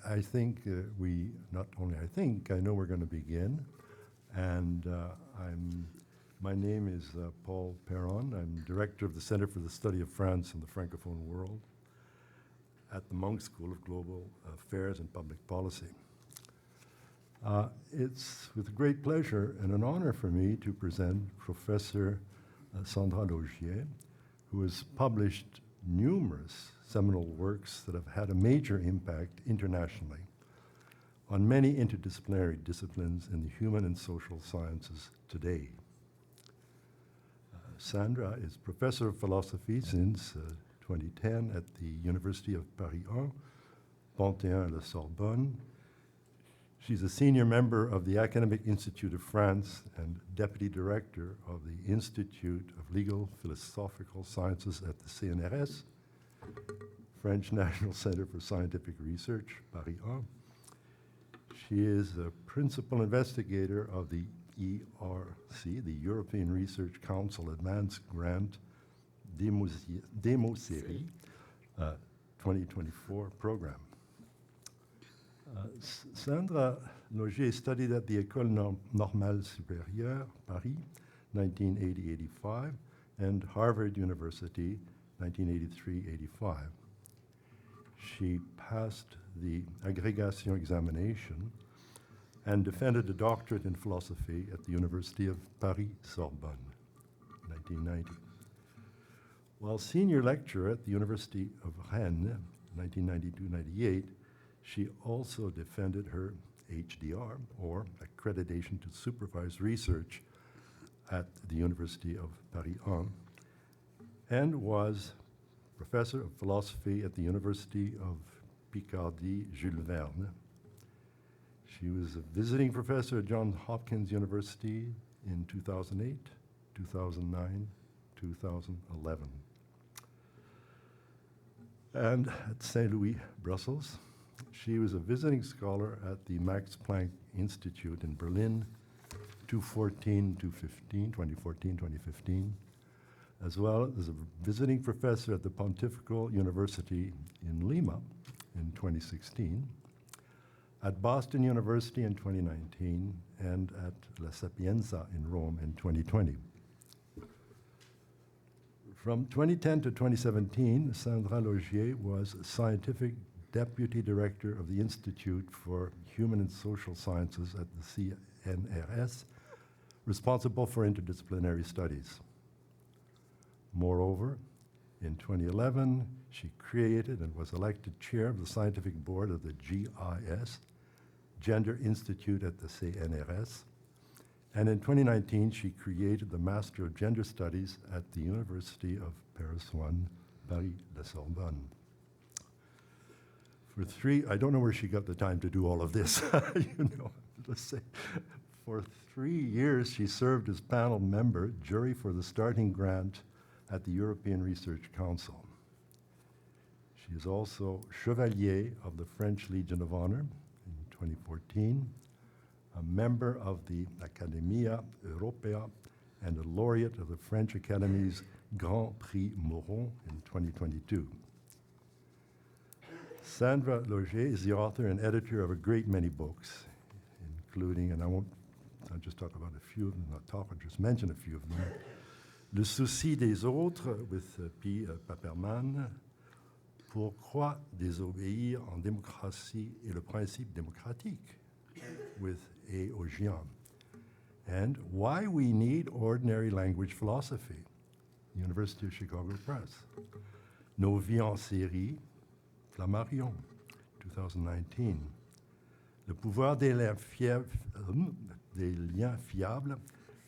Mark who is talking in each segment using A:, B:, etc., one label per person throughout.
A: I think I know we're going to begin. And my name is Paul Perron. I'm director of the Center for the Study of France and the Francophone World at the Munk School of Global Affairs and Public Policy. It's with great pleasure and an honor for me to present Professor Sandra Laugier, who has published numerous seminal works that have had a major impact internationally on many interdisciplinary disciplines in the human and social sciences today. Sandra is professor of philosophy since 2010 at the University of Paris 1, Pantheon-La Sorbonne. She's a senior member of the Academic Institute of France and deputy director of the Institute of Legal Philosophical Sciences at the CNRS, French National Center for Scientific Research, Paris 1. She is a principal investigator of the ERC, the European Research Council Advanced Grant Demo-Série 2024 program. Sandra Laugier studied at the École Normale Supérieure, Paris, 1980-85, and Harvard University, 1983-85. She passed the agrégation examination and defended a doctorate in philosophy at the University of Paris-Sorbonne, 1990. While senior lecturer at the University of Rennes, 1992-98, she also defended her HDR, or Accreditation to Supervise Research, at the University of Paris 1, and was professor of philosophy at the University of Picardie, Jules Verne. She was a visiting professor at Johns Hopkins University in 2008, 2009, 2011. And at Saint Louis, Brussels, she was a visiting scholar at the Max Planck Institute in Berlin, 2014-2015, as well as a visiting professor at the Pontifical University in Lima in 2016, at Boston University in 2019, and at La Sapienza in Rome in 2020. From 2010 to 2017, Sandra Laugier was scientific deputy director of the Institute for Human and Social Sciences at the CNRS, responsible for interdisciplinary studies. Moreover, in 2011, she created and was elected chair of the scientific board of the GIS, Gender Institute at the CNRS, and in 2019, she created the Master of Gender Studies at the University of Paris 1, Paris-La Sorbonne. I don't know where she got the time to do all of this, let's say. For 3 years, she served as panel member, jury for the starting grant at the European Research Council. She is also Chevalier of the French Legion of Honor in 2014, a member of the Academia Europea, and a laureate of the French Academy's Grand Prix Moron in 2022. Sandra Laugier is the author and editor of a great many books, including, and I'll just talk about a few of them, I'll just mention a few of them. Le souci des autres with P. Paperman, Pourquoi désobéir en démocratie et le principe démocratique with A. Ogian, and Why We Need Ordinary Language Philosophy, University of Chicago Press. Nos vies en série, Flammarion, 2019. Le pouvoir des liens fiables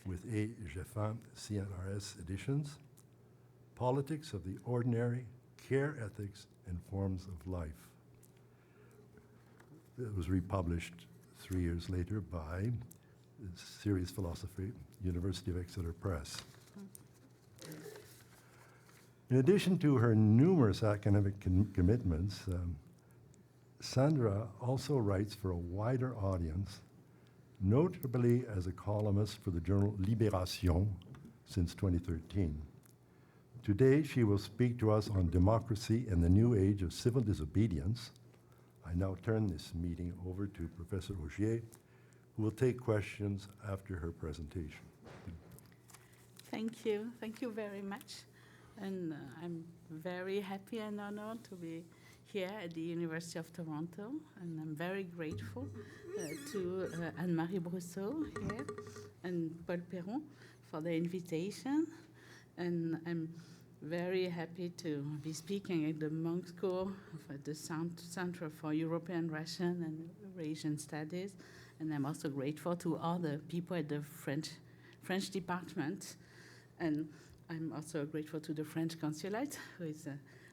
A: with A. Jeffin, CNRS Editions. Politics of the Ordinary, Care Ethics, and Forms of Life. It was republished 3 years later by Serious Philosophy, University of Exeter Press. In addition to her numerous academic commitments, Sandra also writes for a wider audience, notably as a columnist for the journal Libération since 2013. Today, she will speak to us on democracy and the new age of civil disobedience, I now turn this meeting over to Professor Laugier, who will take questions after her presentation.
B: Thank you. Thank you very much. And I'm very happy and honored to be here at the University of Toronto. And I'm very grateful to Anne-Marie Brousseau here and Paul Perron for the invitation. And I'm very happy to be speaking at the Monk School of the Center for European Russian and Eurasian Studies. And I'm also grateful to all the people at the French department. And I'm also grateful to the French consulate, who is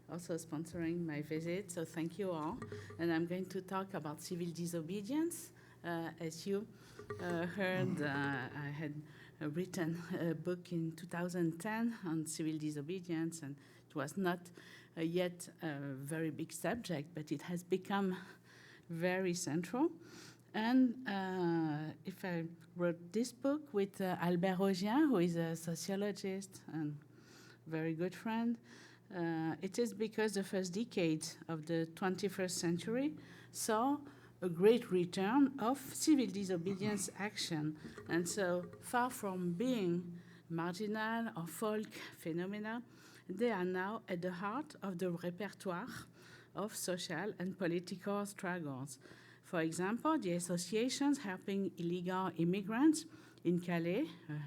B: also sponsoring my visit. So thank you all. And I'm going to talk about civil disobedience. As you heard, I had written a book in 2010 on civil disobedience, and it was not yet a very big subject, but it has become very central. And if I wrote this book with Albert Rogier, who is a sociologist and very good friend, it is because the first decade of the 21st century saw a great return of civil disobedience action. And so far from being marginal or folk phenomena, they are now at the heart of the repertoire of social and political struggles. For example, the associations helping illegal immigrants in Calais,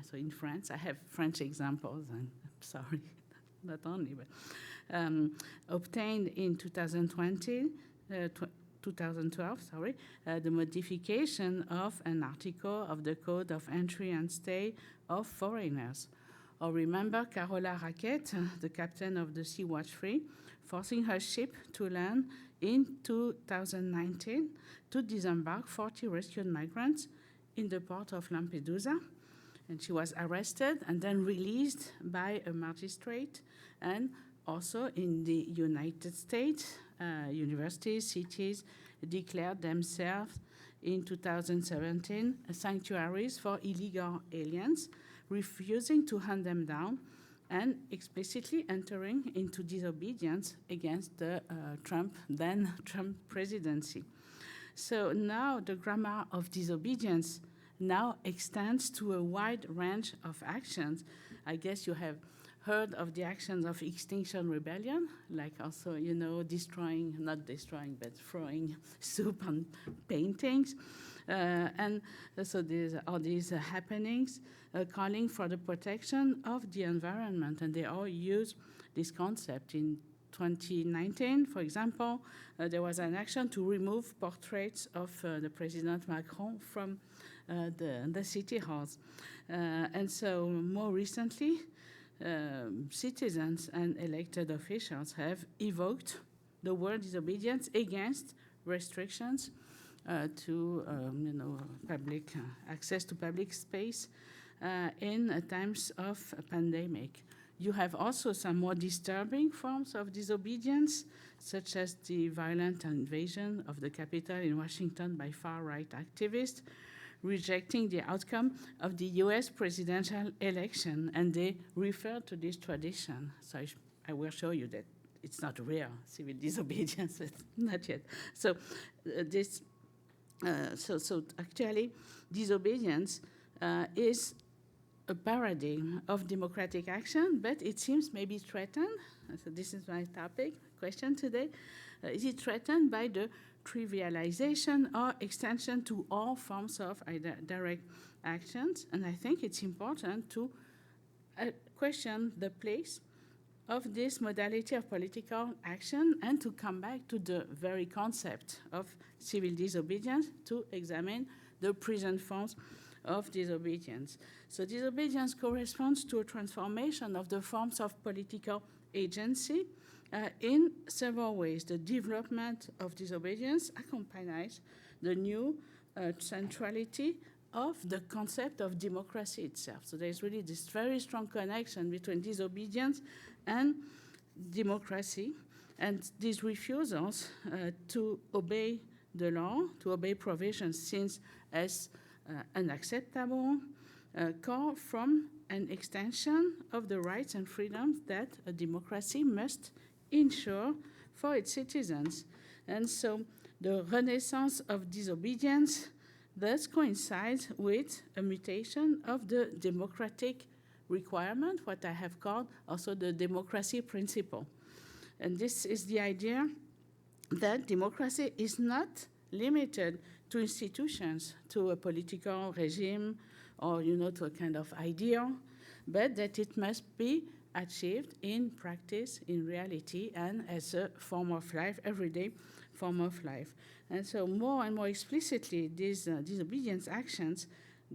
B: so in France, I have French examples, and I'm sorry, not only, but obtained in 2012, the modification of an article of the Code of Entry and Stay of Foreigners. Or remember Carola Raquette, the captain of the Sea-Watch 3, forcing her ship to land in 2019 to disembark 40 rescued migrants in the port of Lampedusa. And she was arrested and then released by a magistrate. And also in the United States, universities, cities declared themselves in 2017 sanctuaries for illegal aliens, refusing to hunt them down and explicitly entering into disobedience against the then Trump presidency. So now the grammar of disobedience now extends to a wide range of actions. I guess you have heard of the actions of Extinction rebellion, like also, destroying, not destroying, but throwing soup on paintings. And so there's all these happenings calling for the protection of the environment, and they all use this concept. In 2019, for example, there was an action to remove portraits of the President Macron from the city halls. And so more recently, citizens and elected officials have evoked the word disobedience against restrictions to public access to public space in times of a pandemic. You have also some more disturbing forms of disobedience, such as the violent invasion of the Capitol in Washington by far-right activists, rejecting the outcome of the US presidential election, and they refer to this tradition. So I will show you that it's not real civil disobedience, but not yet. So so actually, disobedience is a paradigm of democratic action, but it seems maybe threatened. So this is my question today. Is it threatened by the trivialization or extension to all forms of direct actions? And I think it's important to question the place of this modality of political action and to come back to the very concept of civil disobedience to examine the present forms of disobedience. So disobedience corresponds to a transformation of the forms of political agency in several ways. The development of disobedience accompanies the new centrality of the concept of democracy itself. So there's really this very strong connection between disobedience and democracy, and these refusals to obey the law, to obey provisions seen as unacceptable, call from an extension of the rights and freedoms that a democracy must ensure for its citizens. And so the renaissance of disobedience thus coincides with a mutation of the democratic requirement, what I have called also the democracy principle. And this is the idea that democracy is not limited to institutions, to a political regime, or to a kind of ideal, but that it must be achieved in practice, in reality, and as a form of life, everyday form of life. And so more and more explicitly, these disobedience actions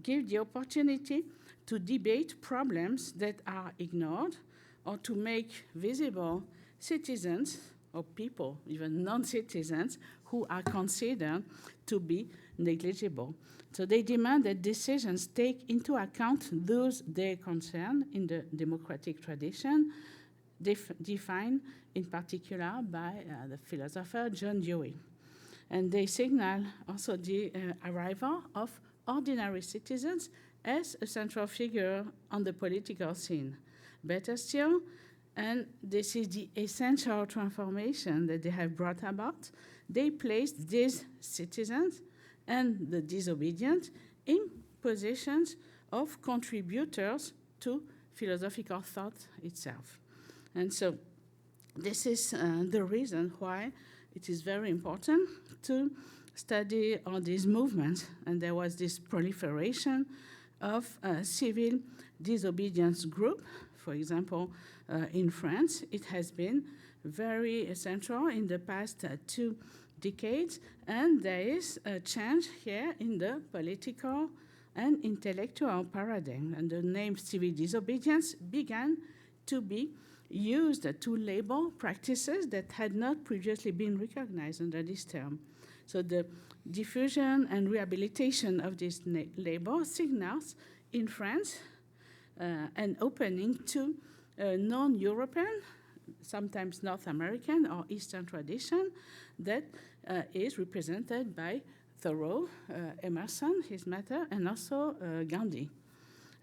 B: give the opportunity to debate problems that are ignored or to make visible citizens or people, even non-citizens, who are considered to be negligible. So they demand that decisions take into account those they concern in the democratic tradition, defined in particular by the philosopher John Dewey. And they signal also the arrival of ordinary citizens as a central figure on the political scene. Better still, and this is the essential transformation that they have brought about, they placed these citizens and the disobedient in positions of contributors to philosophical thought itself. And so this is the reason why it is very important to study all these movements. And there was this proliferation of civil disobedience group. For example, in France, it has been very essential in the past 2 decades, and there is a change here in the political and intellectual paradigm. And the name civil disobedience began to be used to label practices that had not previously been recognized under this term. So the diffusion and rehabilitation of this label signals in France an opening to non-European, sometimes North American or Eastern tradition that is represented by Thoreau, Emerson, his matter, and also Gandhi.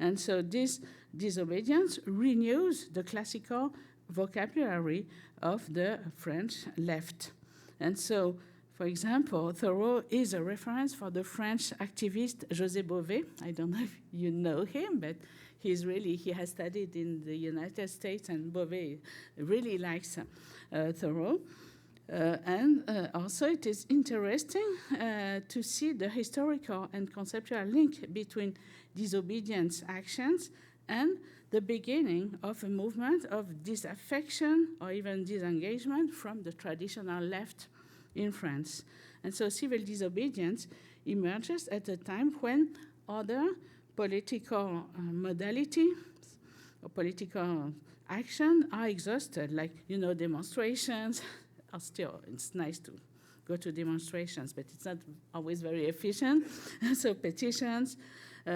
B: And so this disobedience renews the classical vocabulary of the French left. And so, for example, Thoreau is a reference for the French activist José Bové. I don't know if you know him, but he has studied in the United States, and Bové really likes Thoreau. And also it is interesting to see the historical and conceptual link between disobedience actions and the beginning of a movement of disaffection or even disengagement from the traditional left in France. And so civil disobedience emerges at a time when other political modalities or political action are exhausted, like, demonstrations. Still, it's nice to go to demonstrations, but it's not always very efficient. So petitions,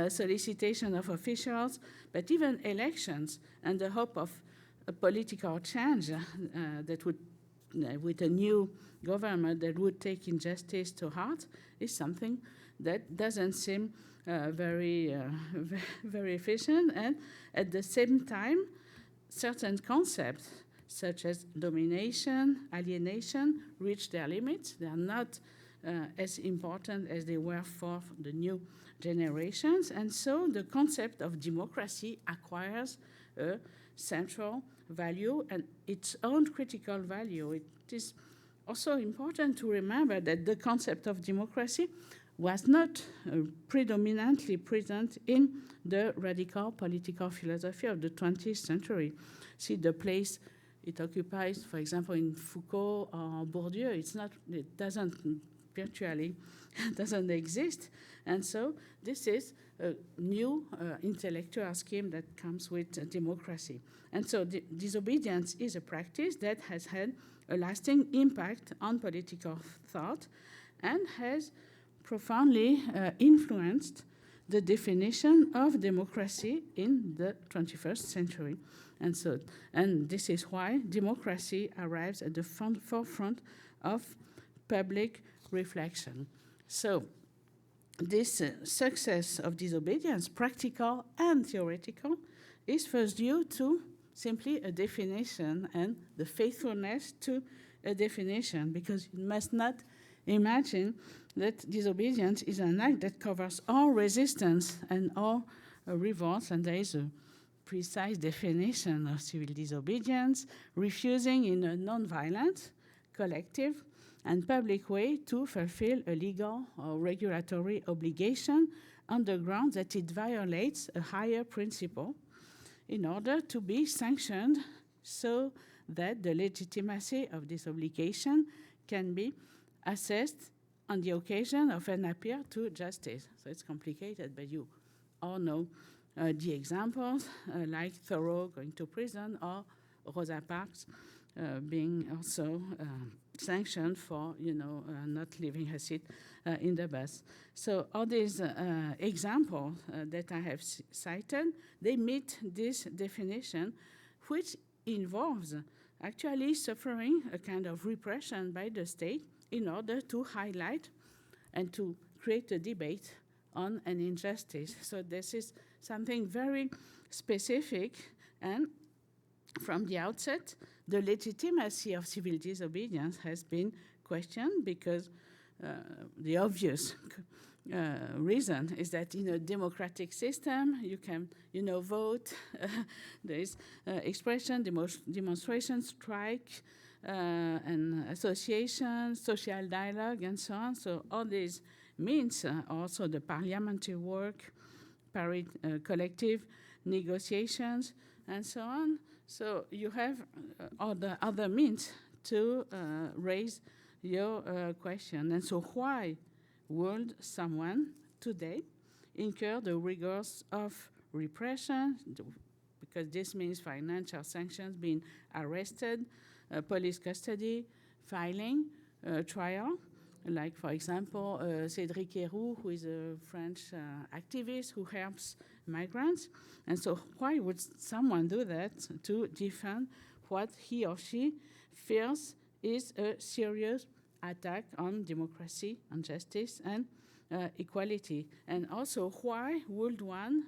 B: solicitation of officials, but even elections and the hope of a political change that would, with a new government that would take injustice to heart, is something that doesn't seem very efficient. And at the same time, certain concepts such as domination, alienation, reach their limits. They are not as important as they were for the new generations. And so the concept of democracy acquires a central value and its own critical value. It is also important to remember that the concept of democracy was not predominantly present in the radical political philosophy of the 20th century. See the place it occupies, for example, in Foucault or Bourdieu. It doesn't exist. And so this is a new intellectual scheme that comes with democracy. And so disobedience is a practice that has had a lasting impact on political thought and has profoundly influenced the definition of democracy in the 21st century. And this is why democracy arrives at the forefront of public reflection. So this success of disobedience, practical and theoretical, is first due to simply a definition and the faithfulness to a definition, because you must not imagine that disobedience is an act that covers all resistance and all revolts, and there is a precise definition of civil disobedience: refusing in a non-violent, collective, and public way to fulfill a legal or regulatory obligation on the ground that it violates a higher principle in order to be sanctioned, so that the legitimacy of this obligation can be assessed on the occasion of an appeal to justice. So it's complicated, but you all know the examples, like Thoreau going to prison, or Rosa Parks being also sanctioned for, not leaving her seat in the bus. So all these examples that I have cited, they meet this definition, which involves actually suffering a kind of repression by the state in order to highlight and to create a debate on an injustice. So this is something very specific, and from the outset, the legitimacy of civil disobedience has been questioned, because the obvious reason is that in a democratic system, you can, vote, there is expression, demonstration, strike, and association, social dialogue, and so on. So all these means, also the parliamentary work, collective negotiations, and so on. So you have all the other means to raise your question. And so why would someone today incur the rigors of repression? Because this means financial sanctions, being arrested, police custody, filing, trial. Like, for example, Cédric Héroux, who is a French activist who helps migrants. And so why would someone do that to defend what he or she feels is a serious attack on democracy, on justice, and equality? And also, why would one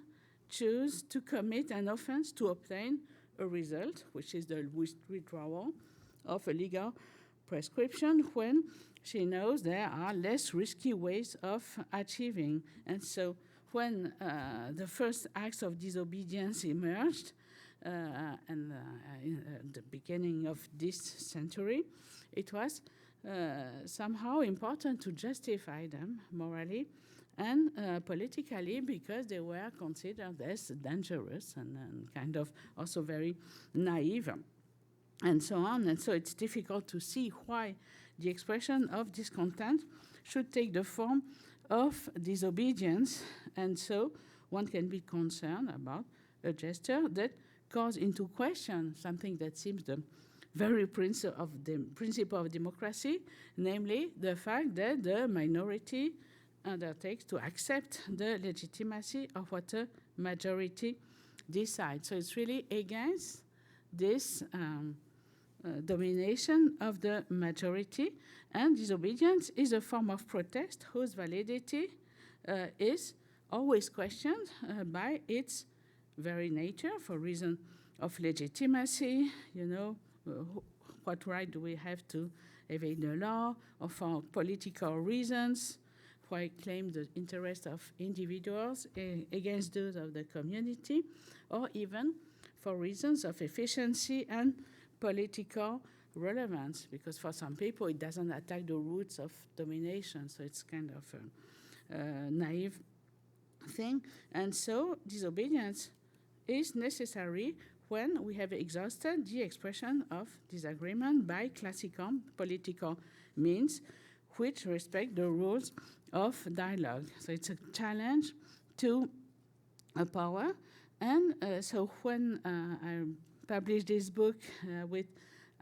B: choose to commit an offense to obtain a result, which is the withdrawal of a legal prescription, when she knows there are less risky ways of achieving? And so when the first acts of disobedience emerged in the beginning of this century, it was somehow important to justify them morally and politically, because they were considered as dangerous and kind of also very naive, and so on. And so it's difficult to see why the expression of discontent should take the form of disobedience. And so one can be concerned about a gesture that calls into question something that seems the very principle of democracy, namely the fact that the minority undertakes to accept the legitimacy of what a majority decides. So it's really against this domination of the majority, and disobedience is a form of protest whose validity is always questioned by its very nature, for reason of legitimacy. What right do we have to evade the law, or for political reasons, why claim the interest of individuals against those of the community, or even for reasons of efficiency and political relevance, because for some people it doesn't attack the roots of domination, so it's kind of a naive thing. And so disobedience is necessary when we have exhausted the expression of disagreement by classical political means, which respect the rules of dialogue. So it's a challenge to power. And so when I published this book with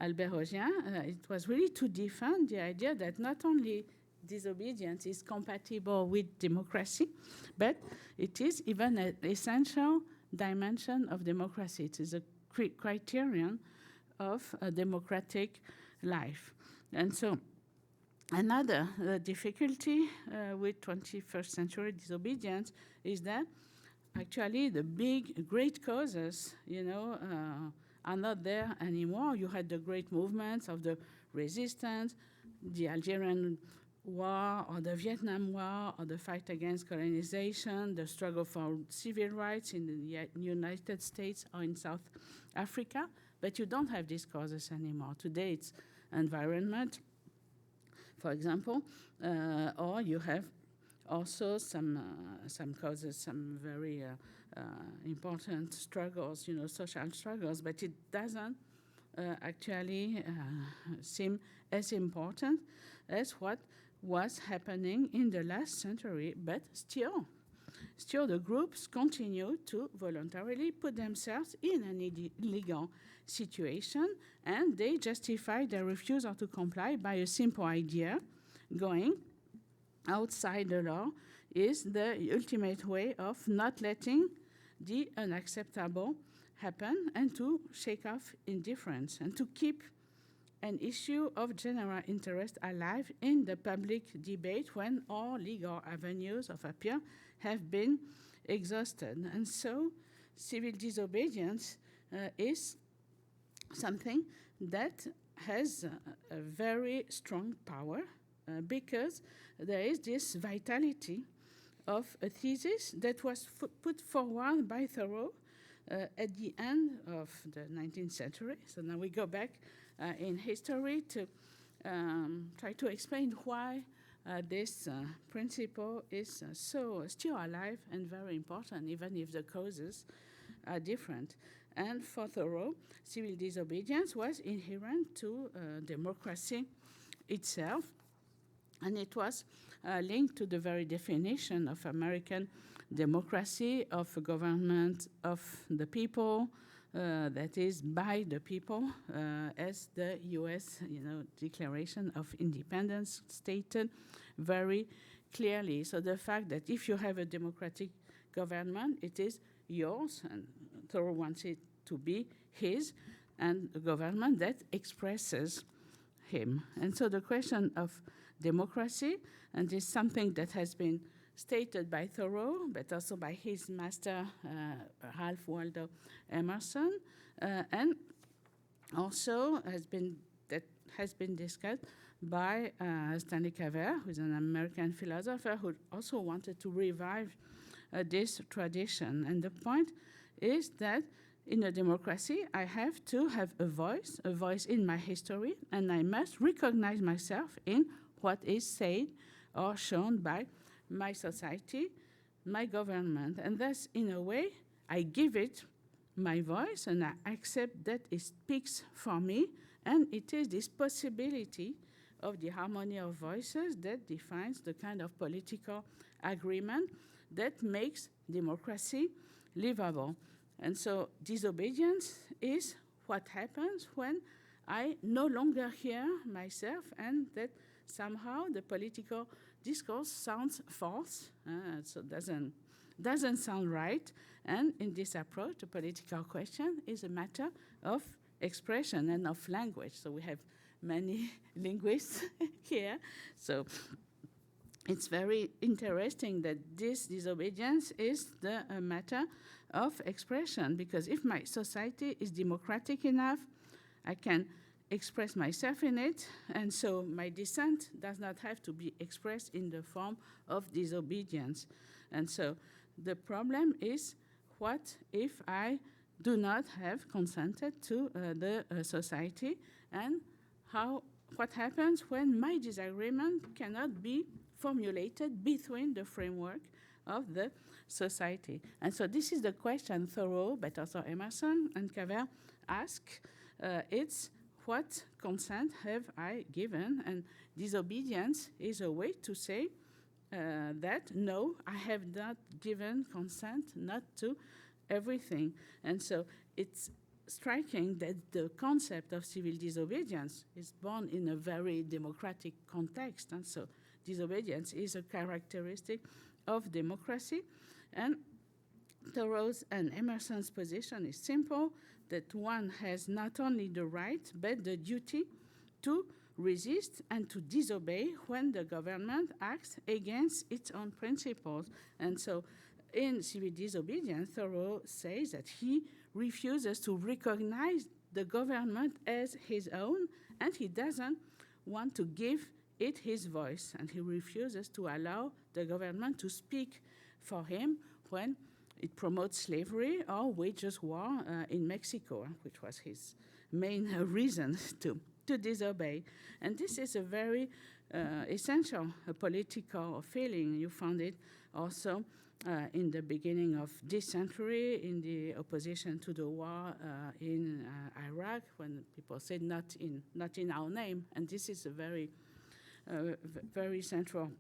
B: Albert Roggien, it was really to defend the idea that not only disobedience is compatible with democracy, but it is even an essential dimension of democracy. It is a criterion of a democratic life. And so another difficulty with 21st century disobedience is that actually the great causes, are not there anymore. You had the great movements of the resistance, the Algerian War or the Vietnam War or the fight against colonization, the struggle for civil rights in the United States or in South Africa, but you don't have these causes anymore. Today it's environment, for example, or you have also some causes, some very important struggles, social struggles, but it doesn't actually seem as important as what was happening in the last century, but still the groups continue to voluntarily put themselves in an illegal situation, and they justify their refusal to comply by a simple idea: going outside the law is the ultimate way of not letting the unacceptable happen and to shake off indifference and to keep an issue of general interest alive in the public debate when all legal avenues of appeal have been exhausted. And so civil disobedience is something that has a very strong power because there is this vitality of a thesis that was put forward by Thoreau at the end of the 19th century. So now we go back in history to try to explain why this principle is so still alive and very important, even if the causes are different. And for Thoreau, civil disobedience was inherent to democracy itself, and it was linked to the very definition of American democracy, of a government of the people, that is by the people, as the U.S. Declaration of Independence stated very clearly. So the fact that if you have a democratic government, it is yours, and Thoreau wants it to be his, and a government that expresses him. And so the question of democracy, and this is something that has been stated by Thoreau, but also by his master, Ralph Waldo Emerson, and also has been discussed by Stanley Cavell, who's an American philosopher who also wanted to revive this tradition. And the point is that in a democracy, I have to have a voice in my history, and I must recognize myself in what is said or shown by my society, my government. And thus, in a way, I give it my voice and I accept that it speaks for me. And it is this possibility of the harmony of voices that defines the kind of political agreement that makes democracy livable. And so disobedience is what happens when I no longer hear myself, and that somehow the political discourse sounds false, so doesn't sound right. And in this approach, the political question is a matter of expression and of language. So we have many linguists here. So it's very interesting that this disobedience is the matter of expression, because if my society is democratic enough, I can express myself in it, and so my dissent does not have to be expressed in the form of disobedience. And so the problem is, what if I do not have consented to the society, and what happens when my disagreement cannot be formulated between the framework of the society? And so this is the question Thoreau, but also Emerson and Cavell ask. It's what consent have I given? And disobedience is a way to say that, no, I have not given consent, not to everything. And so it's striking that the concept of civil disobedience is born in a very democratic context. And so disobedience is a characteristic of democracy. And Thoreau's and Emerson's position is simple, that one has not only the right, but the duty to resist and to disobey when the government acts against its own principles. And so in civil disobedience, Thoreau says that he refuses to recognize the government as his own and he doesn't want to give it his voice, and he refuses to allow the government to speak for him when it promotes slavery or wages war in Mexico, which was his main reason to disobey. And this is a very essential political feeling. You found it also in the beginning of this century in the opposition to the war in Iraq, when people said not in our name. And this is a very, very central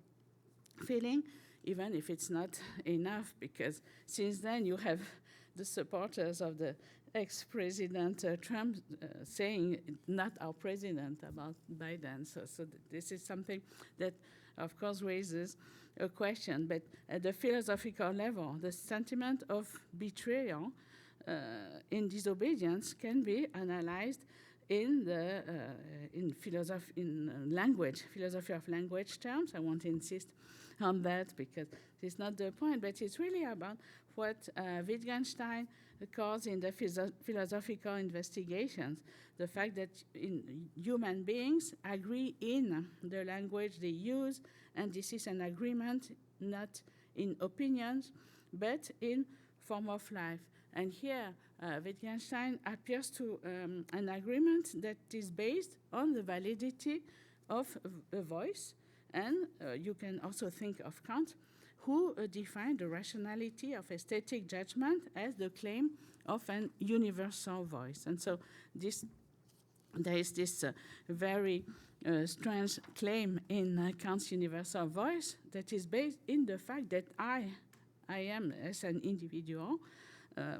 B: feeling, even if it's not enough, because since then you have the supporters of the ex-president Trump saying not our president about Biden. So this is something that, of course, raises a question. But at the philosophical level, the sentiment of betrayal in disobedience can be analyzed in philosophy of language terms. I won't insist on that because it's not the point, but it's really about what Wittgenstein calls in the philosophical investigations, the fact that human beings agree in the language they use, and this is an agreement not in opinions, but in form of life. And here, Wittgenstein appears to an agreement that is based on the validity of a voice, and you can also think of Kant, who defined the rationality of aesthetic judgment as the claim of an universal voice. And so there is this very strange claim in Kant's universal voice that is based in the fact that I am, as an individual,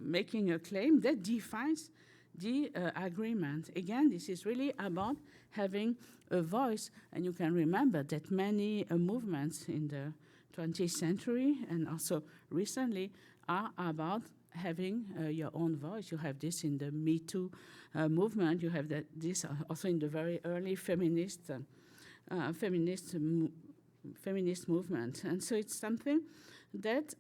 B: making a claim that defines the agreement. Again, this is really about having a voice, and you can remember that many movements in the 20th century and also recently are about having your own voice. You have this in the Me Too movement. You have this also in the very early feminist movement. And so it's something that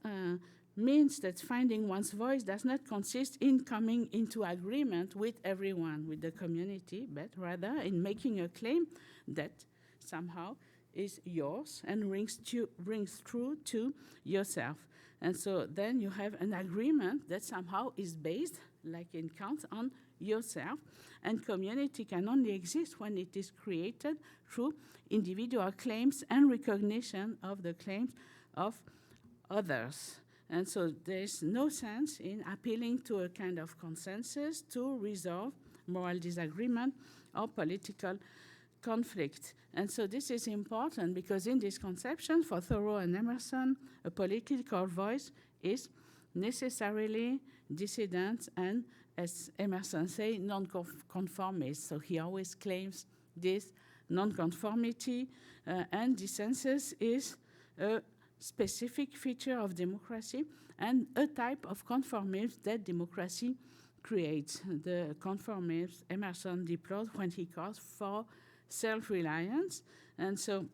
B: means that finding one's voice does not consist in coming into agreement with everyone, with the community, but rather in making a claim that somehow is yours and rings true to yourself. And so then you have an agreement that somehow is based, like in Kant, on yourself. And community can only exist when it is created through individual claims and recognition of the claims of others. And so there's no sense in appealing to a kind of consensus to resolve moral disagreement or political conflict. And so this is important because in this conception, for Thoreau and Emerson, a political voice is necessarily dissident and, as Emerson says, non-conformist. So he always claims this non-conformity, and dissensus is a specific feature of democracy and a type of conformism that democracy creates. The conformism Emerson deplores when he calls for self-reliance. And so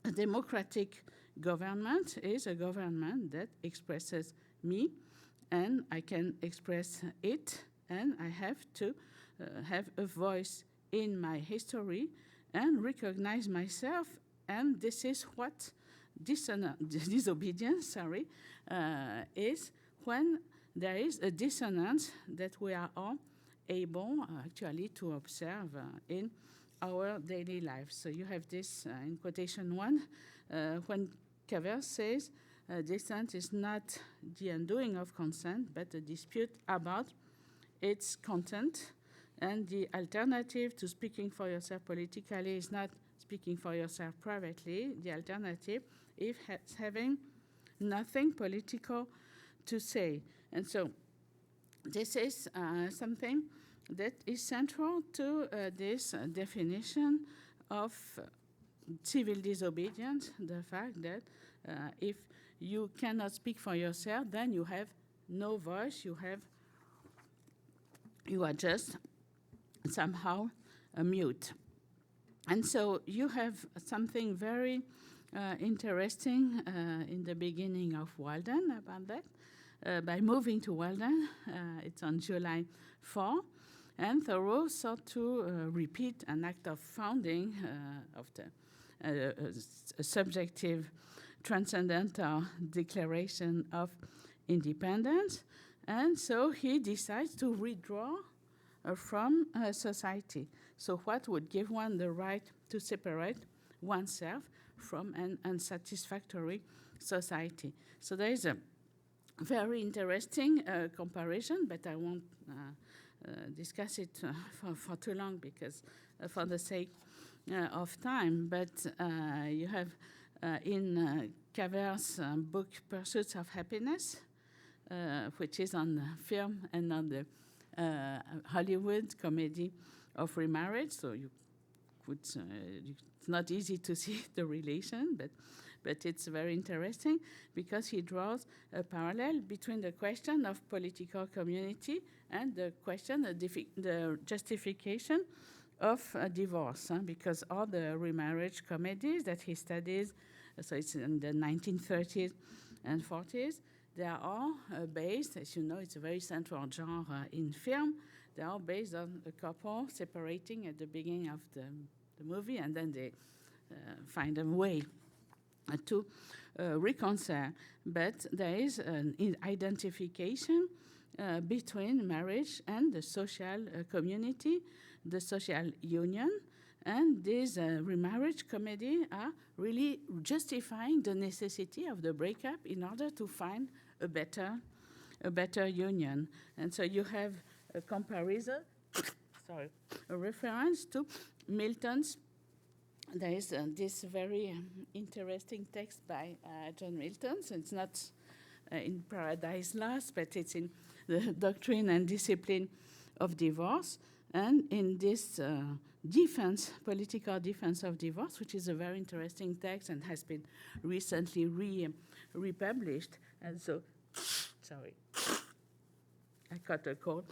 B: a democratic government is a government that expresses me, and I can express it, and I have to have a voice in my history and recognize myself. And this is what disobedience is, when there is a dissonance that we are all able actually to observe in our daily lives. So you have this in quotation one, when Cavell says, dissent is not the undoing of consent, but a dispute about its content. And the alternative to speaking for yourself politically is not speaking for yourself privately. The alternative is having nothing political to say. And so this is something that is central to this definition of civil disobedience, the fact that if you cannot speak for yourself, then you have no voice, you are just somehow mute. And so you have something very interesting in the beginning of Walden about that. By moving to Walden, it's on July 4, And Thoreau sought to repeat an act of founding of a subjective transcendental declaration of independence. And so he decides to withdraw from society. So what would give one the right to separate oneself from an unsatisfactory society? So there is a very interesting comparison, but I won't discuss it for too long because for the sake of time. But you have in Caver's book Pursuits of Happiness, which is on film and on the Hollywood comedy of remarriage. So you could, it's not easy to see the relation, but it's very interesting because he draws a parallel between the question of political community and the question, the justification of divorce, because all the remarriage comedies that he studies, so it's in the 1930s and 40s, they are all based, as you know, it's a very central genre in film. They are based on a couple separating at the beginning of the movie, and then they find a way to reconcile. But there is an identification between marriage and the social community, the social union, and these remarriage comedy are really justifying the necessity of the breakup in order to find a better union. And so you have a comparison, a reference to Milton's. There is this very interesting text by John Milton. So it's not in Paradise Lost, but it's in the Doctrine and Discipline of Divorce. And in this political defense of divorce, which is a very interesting text and has been recently republished. And so, sorry, I caught a cold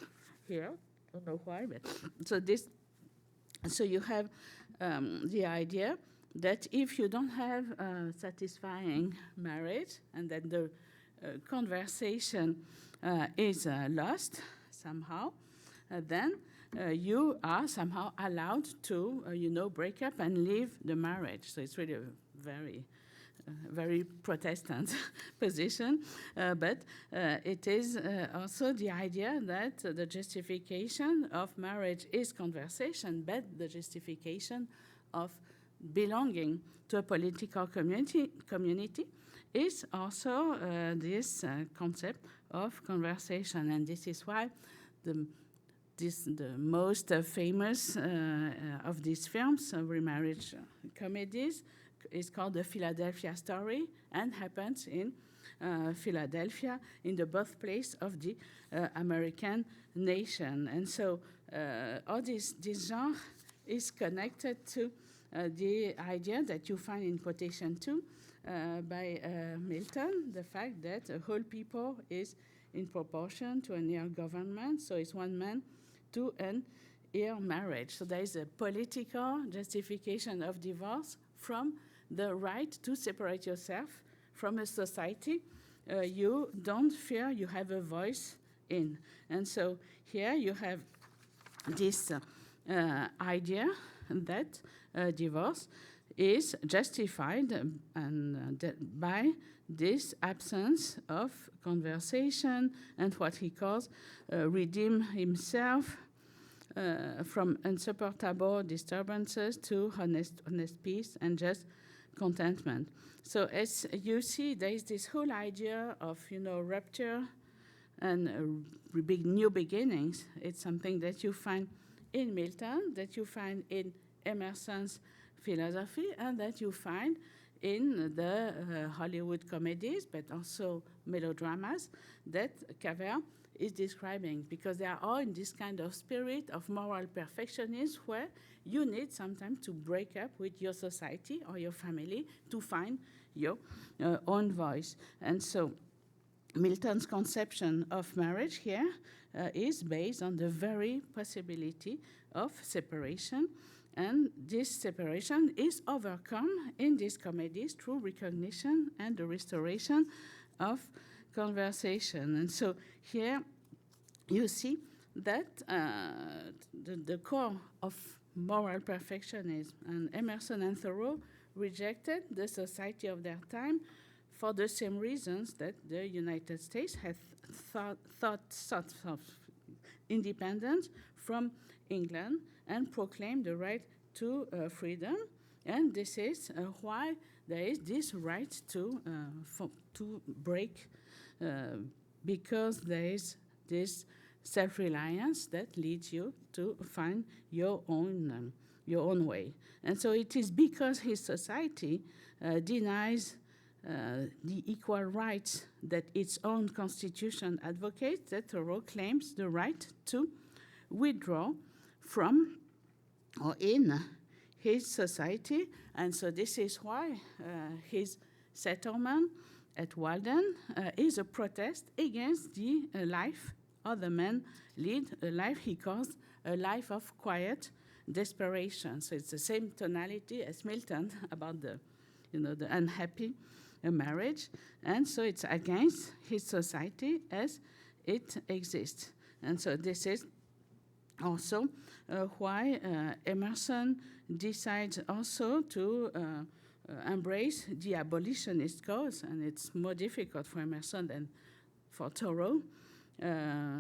B: here. Don't know why, but so you have the idea that if you don't have a satisfying marriage and that the conversation is lost somehow, then you are somehow allowed to, break up and leave the marriage. So it's really a very Protestant position, but it is also the idea that the justification of marriage is conversation, but the justification of belonging to a political community is also this concept of conversation, and this is why the most famous of these films, remarriage comedies, is called The Philadelphia Story and happens in Philadelphia, in the birthplace of the American nation. And so all this genre is connected to the idea that you find in quotation 2 by Milton, the fact that a whole people is in proportion to an ear government, so it's one man to an ear marriage. So there is a political justification of divorce from the right to separate yourself from a society you don't feel you have a voice in. And so here you have this idea that divorce is justified by this absence of conversation and what he calls redeem himself from insupportable disturbances to honest peace and just contentment. So as you see, there is this whole idea of rupture and new beginnings. It's something that you find in Milton, that you find in Emerson's philosophy, and that you find in the Hollywood comedies, but also melodramas that Caver is describing, because they are all in this kind of spirit of moral perfectionism where you need sometimes to break up with your society or your family to find your own voice. And so Milton's conception of marriage here is based on the very possibility of separation, and this separation is overcome in these comedies through recognition and the restoration of conversation. And so here you see that the core of moral perfectionism. And Emerson and Thoreau rejected the society of their time for the same reasons that the United States had thought of independence from England and proclaimed the right to freedom. And this is why there is this right to break, because there is this self-reliance that leads you to find your own way. And so it is because his society denies the equal rights that its own constitution advocates that Thoreau claims the right to withdraw from or in his society. And so this is why his settlement at Walden is a protest against the life other men lead, a life he calls a life of quiet desperation. So it's the same tonality as Milton about the unhappy marriage. And so it's against his society as it exists. And so this is also why Emerson decides also to embrace the abolitionist cause, and it's more difficult for Emerson than for Thoreau.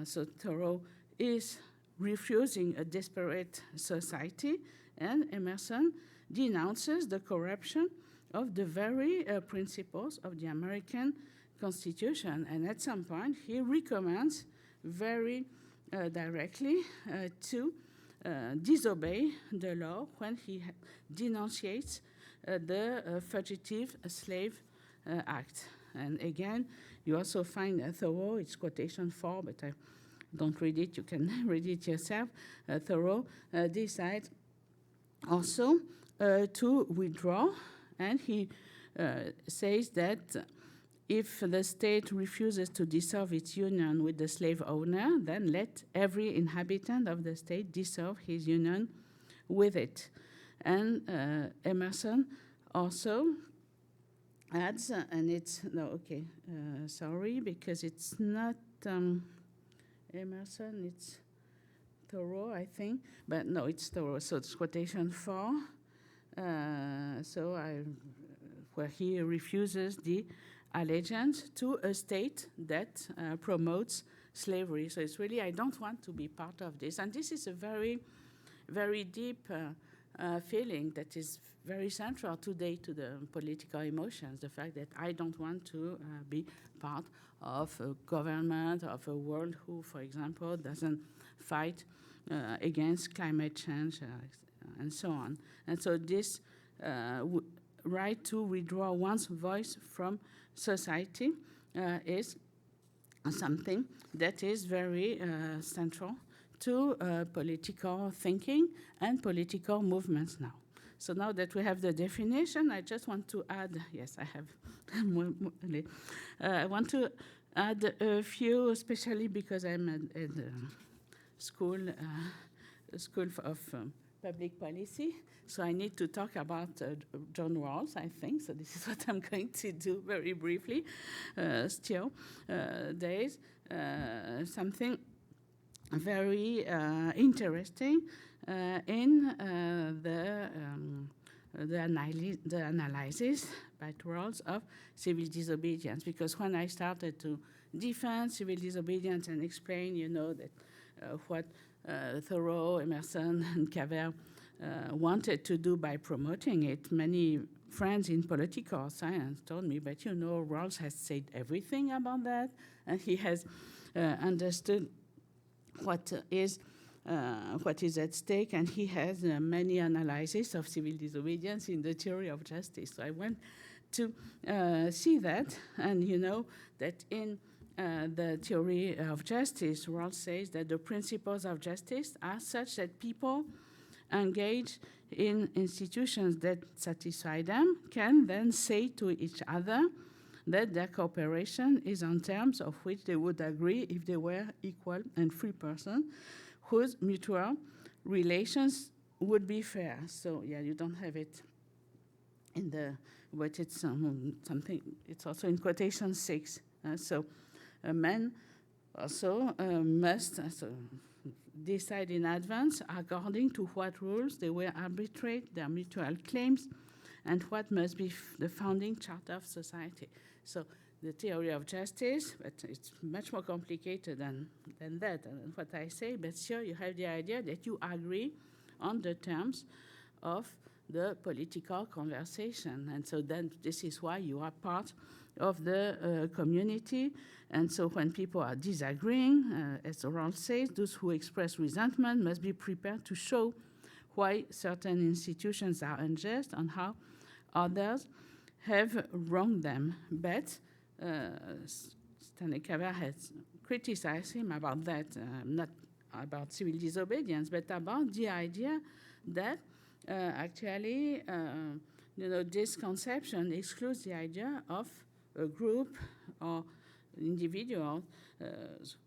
B: So Thoreau is refusing a desperate society, and Emerson denounces the corruption of the very principles of the American Constitution. And at some point, he recommends very directly to disobey the law when he denunciates the Fugitive Slave Act. And again, you also find Thoreau, it's quotation 4, but I don't read it, you can read it yourself. Thoreau decides also to withdraw, and he says that if the state refuses to dissolve its union with the slave owner, then let every inhabitant of the state dissolve his union with it. And Emerson also adds, and it's, no, okay, sorry, because it's not Emerson, it's Thoreau, I think, but no, it's Thoreau, so it's quotation 4, where he refuses the allegiance to a state that promotes slavery. So it's really, I don't want to be part of this. And this is a very, very deep feeling that is very central today to the political emotions, the fact that I don't want to be part of a government, of a world who, for example, doesn't fight against climate change and so on. And so this right to withdraw one's voice from society is something that is very central to political thinking and political movements now. So now that we have the definition, I just want to add, yes, I have I want to add a few, especially because I'm at the school of public policy. So I need to talk about John Rawls, I think. So this is what I'm going to do very briefly. Still, there is something very interesting in the analysis by Rawls of civil disobedience. Because when I started to defend civil disobedience and explain, that what Thoreau, Emerson, and Cavell wanted to do by promoting it, many friends in political science told me, but Rawls has said everything about that, and he has understood what is at stake, and he has many analyses of civil disobedience in the theory of justice. So I went to see that, and that in the theory of justice, Rawls says that the principles of justice are such that people engage in institutions that satisfy them can then say to each other that their cooperation is on terms of which they would agree if they were equal and free persons whose mutual relations would be fair. So yeah, you don't have it in but it's something, it's also in quotation 6. So men also must, decide in advance according to what rules they will arbitrate their mutual claims and what must be the founding charter of society. So the theory of justice, but it's much more complicated than that, and what I say, but here you have the idea that you agree on the terms of the political conversation. And so then this is why you are part of the community. And so when people are disagreeing, as Rawls says, those who express resentment must be prepared to show why certain institutions are unjust and how others have wronged them. But Stanley Cavell has criticized him about that, not about civil disobedience, but about the idea that actually, this conception excludes the idea of a group or individual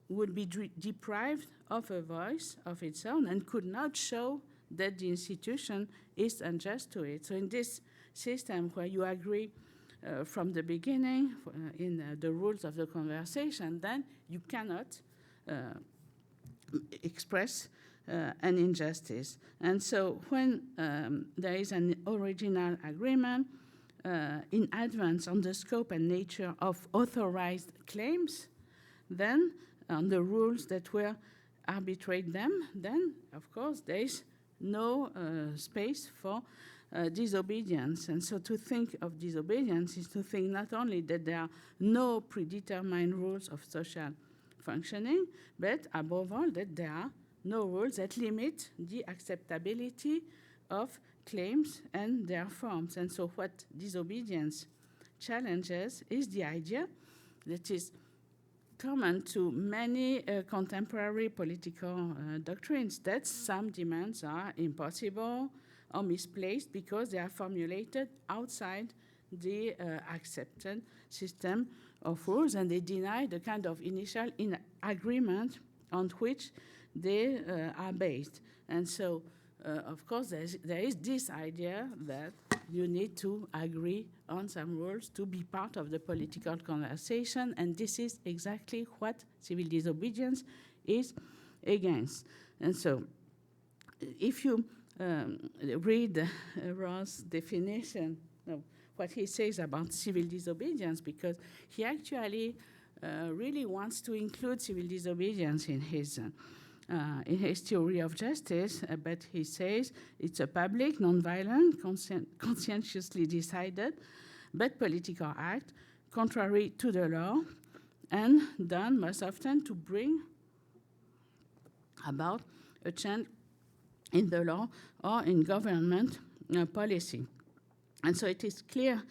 B: would be deprived of a voice of its own and could not show that the institution is unjust to it. So in this system where you agree from the beginning in the rules of the conversation, then you cannot express an injustice. And so when there is an original agreement in advance on the scope and nature of authorized claims, then on the rules that will arbitrate them, then of course there is no space for disobedience. And so to think of disobedience is to think not only that there are no predetermined rules of social functioning, but above all that there are no rules that limit the acceptability of claims and their forms. And so what disobedience challenges is the idea that is common to many contemporary political doctrines, that some demands are impossible or misplaced because they are formulated outside the accepted system of rules, and they deny the kind of initial agreement on which they are based. And so, of course, there is this idea that you need to agree on some rules to be part of the political conversation, and this is exactly what civil disobedience is against. And so, if you read Rawls' definition of what he says about civil disobedience, because he actually really wants to include civil disobedience in his theory of justice, but he says it's a public, non-violent, conscientiously decided, but political act contrary to the law and done most often to bring about a change in the law or in government policy. And so it is clear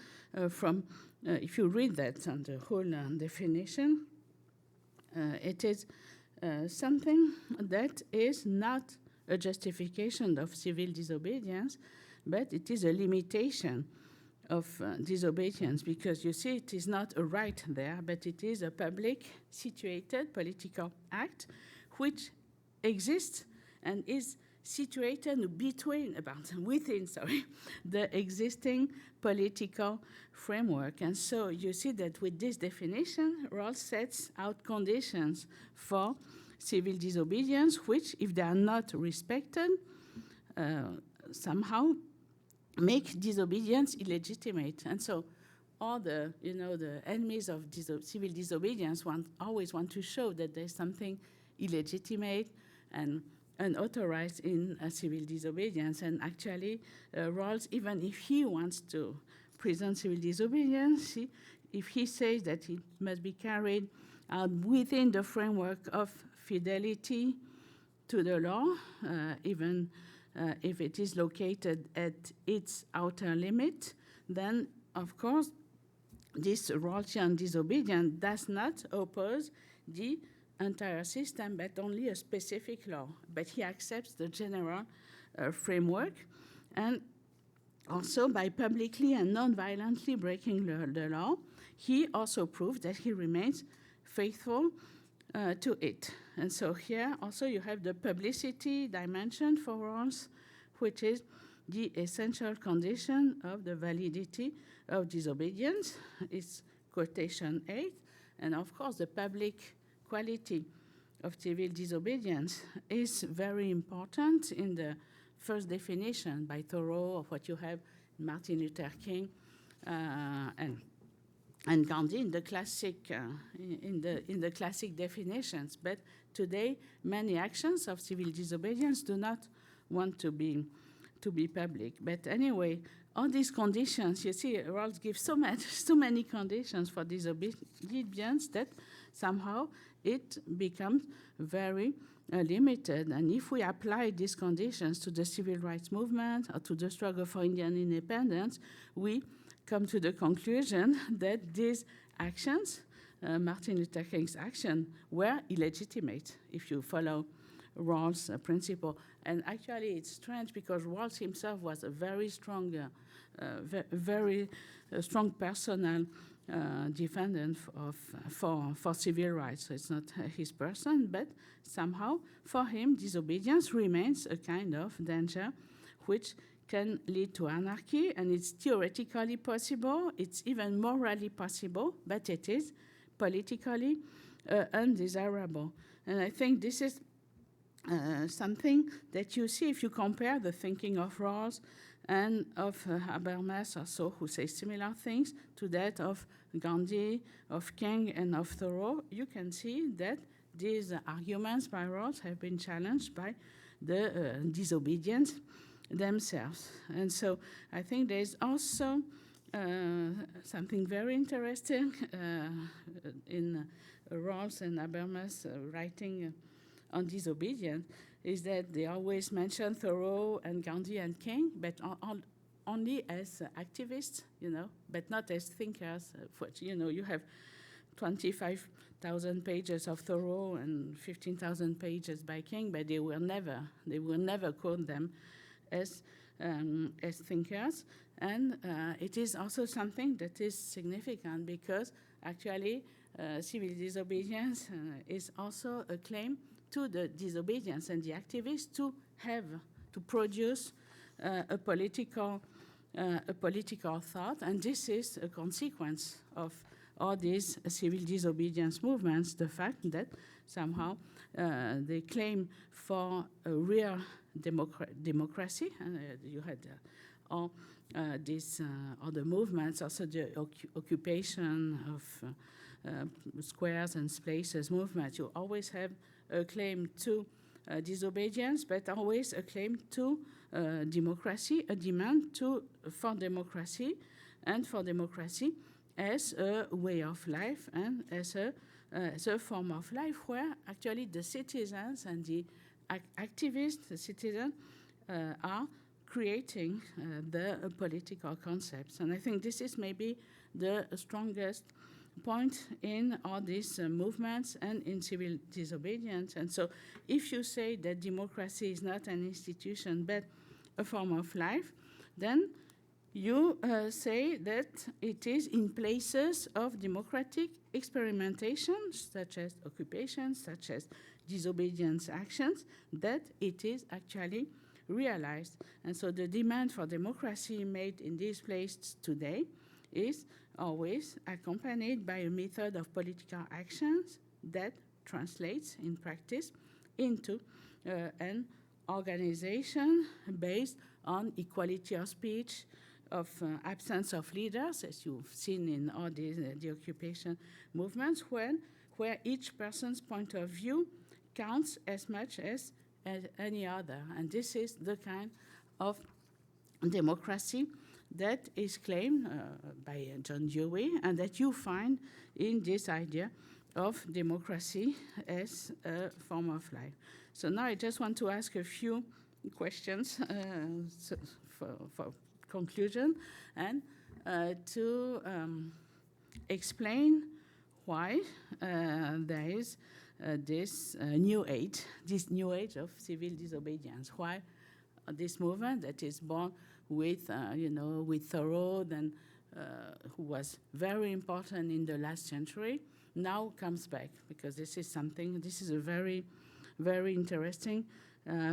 B: from, if you read that on the whole definition, it is something that is not a justification of civil disobedience, but it is a limitation of disobedience, because you see it is not a right there, but it is a public situated political act which exists and is situated within the existing political framework. And so you see that with this definition, Rawls sets out conditions for civil disobedience, which, if they are not respected, somehow make disobedience illegitimate. And so all the enemies of civil disobedience always want to show that there's something illegitimate and unauthorized in civil disobedience. And actually, Rawls, even if he wants to present civil disobedience, if he says that it must be carried out within the framework of fidelity to the law, even if it is located at its outer limit, then, of course, this Rawlsian disobedience does not oppose the entire system, but only a specific law. But he accepts the general framework, and also by publicly and non-violently breaking the law, he also proves that he remains faithful to it. And so here also you have the publicity dimension for Rawls, which is the essential condition of the validity of disobedience. It's quotation 8, and of course the public quality of civil disobedience is very important in the first definition by Thoreau of what you have in Martin Luther King and Gandhi in the classic in the classic definitions. But today, many actions of civil disobedience do not want to be public. But anyway, all these conditions, you see, Rawls gives so many conditions for disobedience that somehow it becomes very limited. And if we apply these conditions to the civil rights movement or to the struggle for Indian independence, we come to the conclusion that these actions, Martin Luther King's action, were illegitimate, if you follow Rawls' principle. And actually, it's strange because Rawls himself was a very strong, strong personal defendant for civil rights. So it's not his person, but somehow for him, disobedience remains a kind of danger which can lead to anarchy, and it's theoretically possible, it's even morally possible, but it is politically undesirable. And I think this is something that you see if you compare the thinking of Rawls and of Habermas also, who say similar things, to that of Gandhi, of King, and of Thoreau. You can see that these arguments by Rawls have been challenged by the disobedience themselves. And so I think there's also something very interesting in Rawls and Habermas writing on disobedience, is that they always mention Thoreau and Gandhi and King, but only as activists, but not as thinkers. You have 25,000 pages of Thoreau and 15,000 pages by King, but they will never quote them as thinkers. And it is also something that is significant because actually civil disobedience is also a claim to the disobedience and the activists to produce a political thought, and this is a consequence of all these civil disobedience movements, the fact that somehow they claim for a real democracy, and you had all these other movements, also the occupation of squares and spaces movement. You always have a claim to disobedience, but always a claim to democracy, a demand for democracy, and for democracy as a way of life and as a form of life where actually the citizens and the activists, the citizens, are creating the political concepts. And I think this is maybe the strongest point in all these movements and in civil disobedience. And so if you say that democracy is not an institution but a form of life, then you say that it is in places of democratic experimentation, such as occupation, such as disobedience actions, that it is actually realized. And so the demand for democracy made in these places today is always accompanied by a method of political actions that translates in practice into an organization based on equality of speech, of absence of leaders, as you've seen in all the occupation movements, where each person's point of view counts as much as any other. And this is the kind of democracy that is claimed by John Dewey and that you find in this idea of democracy as a form of life. So now I just want to ask a few questions for conclusion and to explain why there is this new age of civil disobedience. Why this movement that is born with Thoreau, then who was very important in the last century, now comes back, because this is a very, very interesting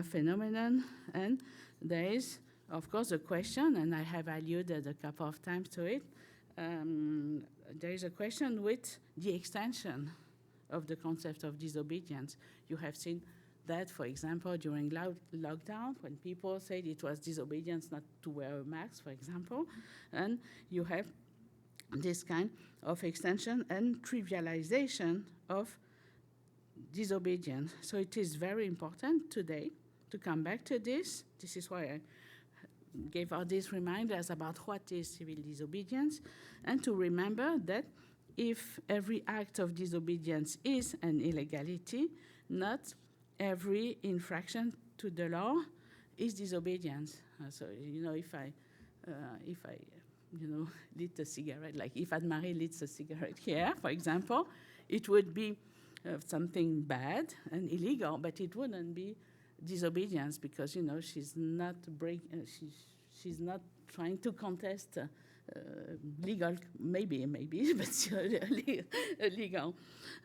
B: phenomenon. And there is, of course, a question, and I have alluded a couple of times to it. There is a question with the extension of the concept of disobedience. You have seen that, for example, during lockdown, when people said it was disobedience not to wear a mask, for example, and you have this kind of extension and trivialization of disobedience. So it is very important today to come back to this. This is why I gave all these reminders about what is civil disobedience, and to remember that if every act of disobedience is an illegality, not every infraction to the law is disobedience. So, if I lit a cigarette, like if Anne-Marie lights a cigarette here, for example, it would be something bad and illegal, but it wouldn't be disobedience because, she's not she's not trying to contest legal, maybe, but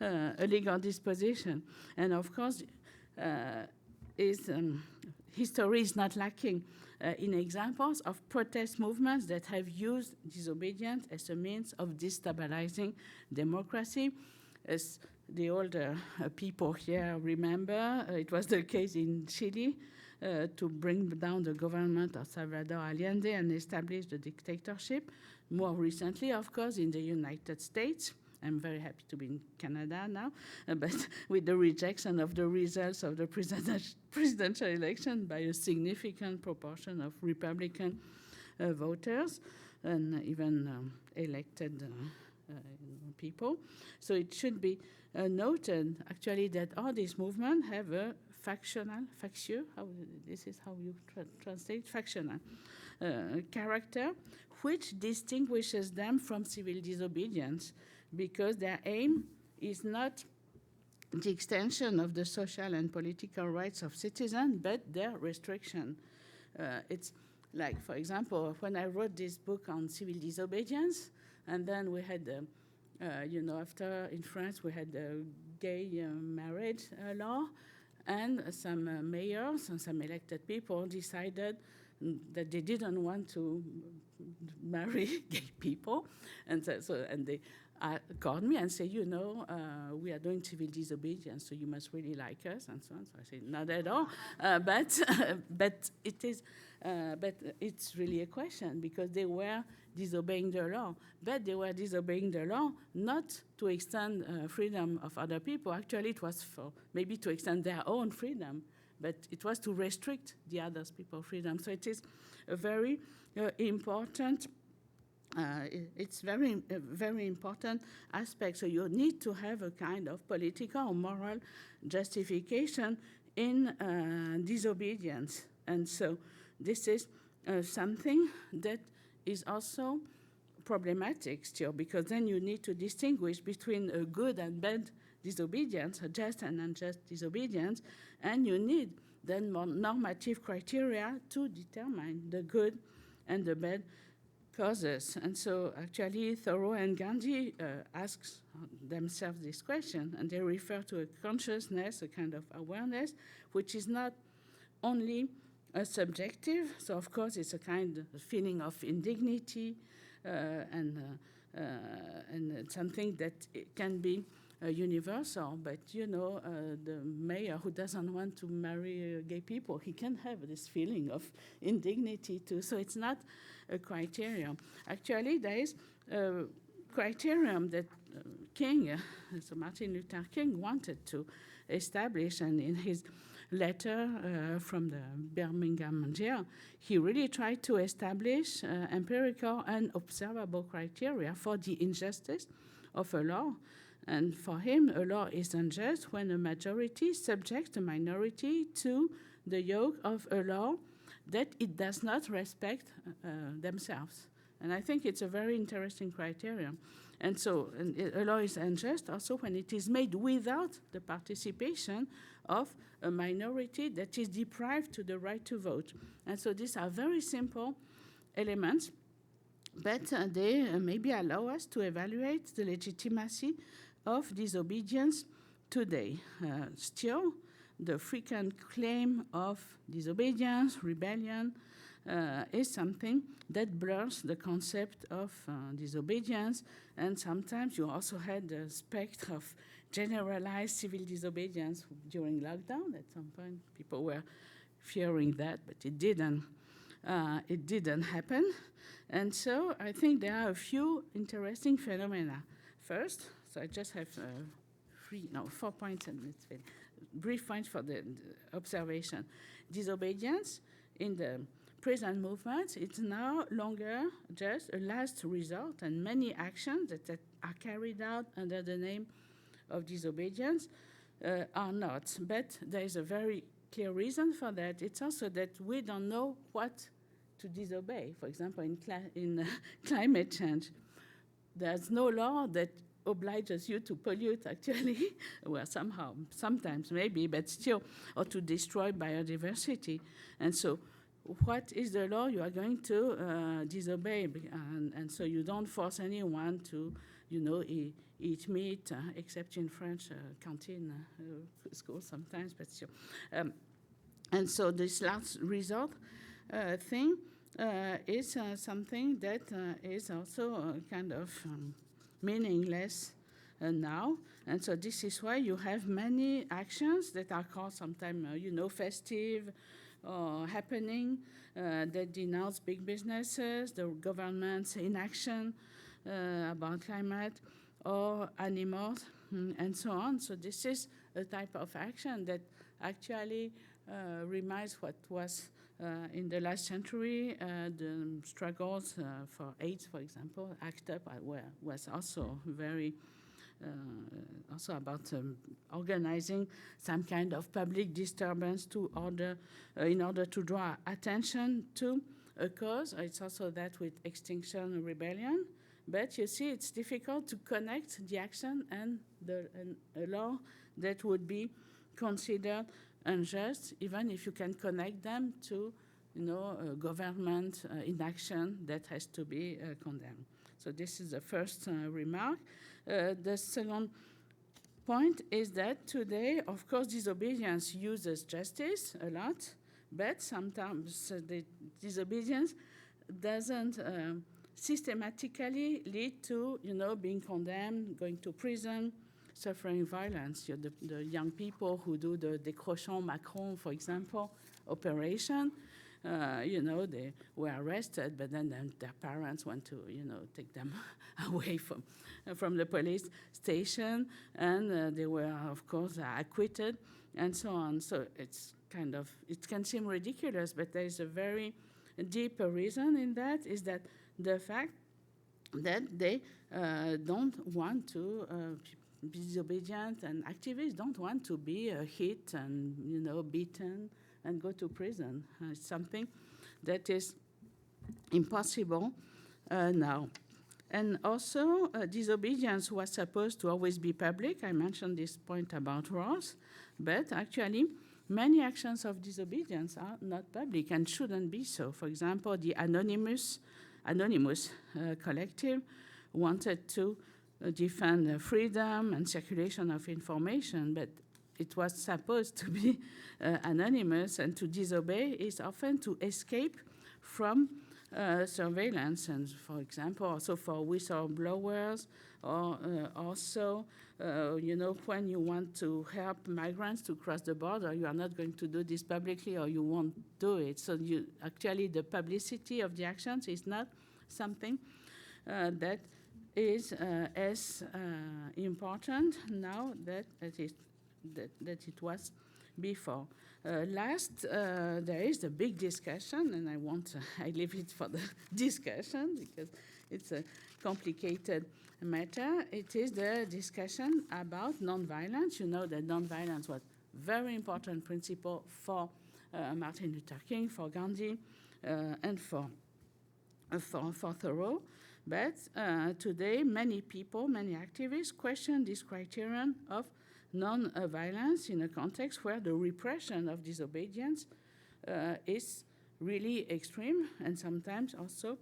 B: a legal disposition. And of course, history is not lacking in examples of protest movements that have used disobedience as a means of destabilizing democracy. As the older people here remember, it was the case in Chile to bring down the government of Salvador Allende and establish the dictatorship. More recently, of course, in the United States. I'm very happy to be in Canada now, but with the rejection of the results of the presidential election by a significant proportion of Republican voters and even elected people. So it should be noted, actually, that all these movements have a this is how you translate, factional character, which distinguishes them from civil disobedience, because their aim is not the extension of the social and political rights of citizens, but their restriction. It's like, for example, when I wrote this book on civil disobedience, and then we had, after in France, we had the gay marriage law, and some mayors and some elected people decided that they didn't want to marry gay people, and and they called me and said, we are doing civil disobedience, so you must really like us, and so on. So I said, not at all, but it's really a question, because they were disobeying the law, but they were disobeying the law not to extend freedom of other people. Actually, it was for maybe to extend their own freedom, but it was to restrict the other people's freedom. So it is a very important. It's very important aspect. So you need to have a kind of political or moral justification in disobedience, and so this is something that is also problematic still, because then you need to distinguish between a good and bad disobedience, a just and unjust disobedience, and you need then more normative criteria to determine the good and the bad causes. And so actually Thoreau and Gandhi ask themselves this question, and they refer to a consciousness, a kind of awareness, which is not only subjective. So of course it's a kind of feeling of indignity and something that can be universal, but the mayor who doesn't want to marry gay people, he can have this feeling of indignity too. So it's not a criterion. Actually, there is a criterion that so Martin Luther King wanted to establish, and in his letter from the Birmingham jail, he really tried to establish empirical and observable criteria for the injustice of a law. And for him, a law is unjust when a majority subjects a minority to the yoke of a law that it does not respect themselves. And I think it's a very interesting criterion. And so a law is unjust also when it is made without the participation of a minority that is deprived to the right to vote. And so these are very simple elements, but they maybe allow us to evaluate the legitimacy of disobedience today. Still, the frequent claim of disobedience, rebellion, is something that blurs the concept of disobedience, and sometimes you also had the specter of generalized civil disobedience during lockdown. At some point, people were fearing that, but it didn't happen. And so I think there are a few interesting phenomena. First, so I just have 4 points, and it's very brief points for the observation. Disobedience in the present movement, it's no longer just a last resort, and many actions that are carried out under the name of disobedience are not. But there is a very clear reason for that. It's also that we don't know what to disobey. For example, in climate change, there's no law that obliges you to pollute, actually. Well, sometimes maybe, but still, or to destroy biodiversity. And so what is the law you are going to disobey? And so you don't force anyone to, eat meat, except in French canteen school sometimes, but still. And so this last result thing is something that is also kind of meaningless now. And so this is why you have many actions that are called sometimes, festive or happening, that denounce big businesses, the government's inaction about climate or animals, and so on. So this is a type of action that actually reminds what was in the last century, the struggles for AIDS, for example, ACT UP was also very, also about organizing some kind of public disturbance in order to draw attention to a cause. It's also that with Extinction rebellion. But you see, it's difficult to connect the action and a law that would be considered unjust, even if you can connect them to, government inaction that has to be condemned. So this is the first remark. The second point is that today, of course, disobedience uses justice a lot, but sometimes the disobedience doesn't systematically lead to, being condemned, going to prison, suffering violence. The young people who do the décrochant Macron, for example, operation, they were arrested, but then their parents went to, take them away from the police station, and they were, of course, acquitted, and so on. So it's kind of, it can seem ridiculous, but there is a very deeper reason in that, is that the fact that they don't want to be disobedient, and activists don't want to be hit and, beaten and go to prison. It's something that is impossible now. And also, disobedience was supposed to always be public. I mentioned this point about Ross, but actually, many actions of disobedience are not public and shouldn't be so. For example, the Anonymous collective wanted to defend freedom and circulation of information, but it was supposed to be anonymous, and to disobey is often to escape from surveillance. And for example, also for whistleblowers, or also, when you want to help migrants to cross the border, you are not going to do this publicly, or you won't do it. So actually, the publicity of the actions is not something that is as important now that it was before. Last, there is a big discussion, and I leave it for the discussion because it's a complicated matter. It is the discussion about nonviolence. You know that nonviolence was a very important principle for Martin Luther King, for Gandhi, and for Thoreau. But today, many people, many activists question this criterion of non-violence in a context where the repression of disobedience is really extreme and sometimes also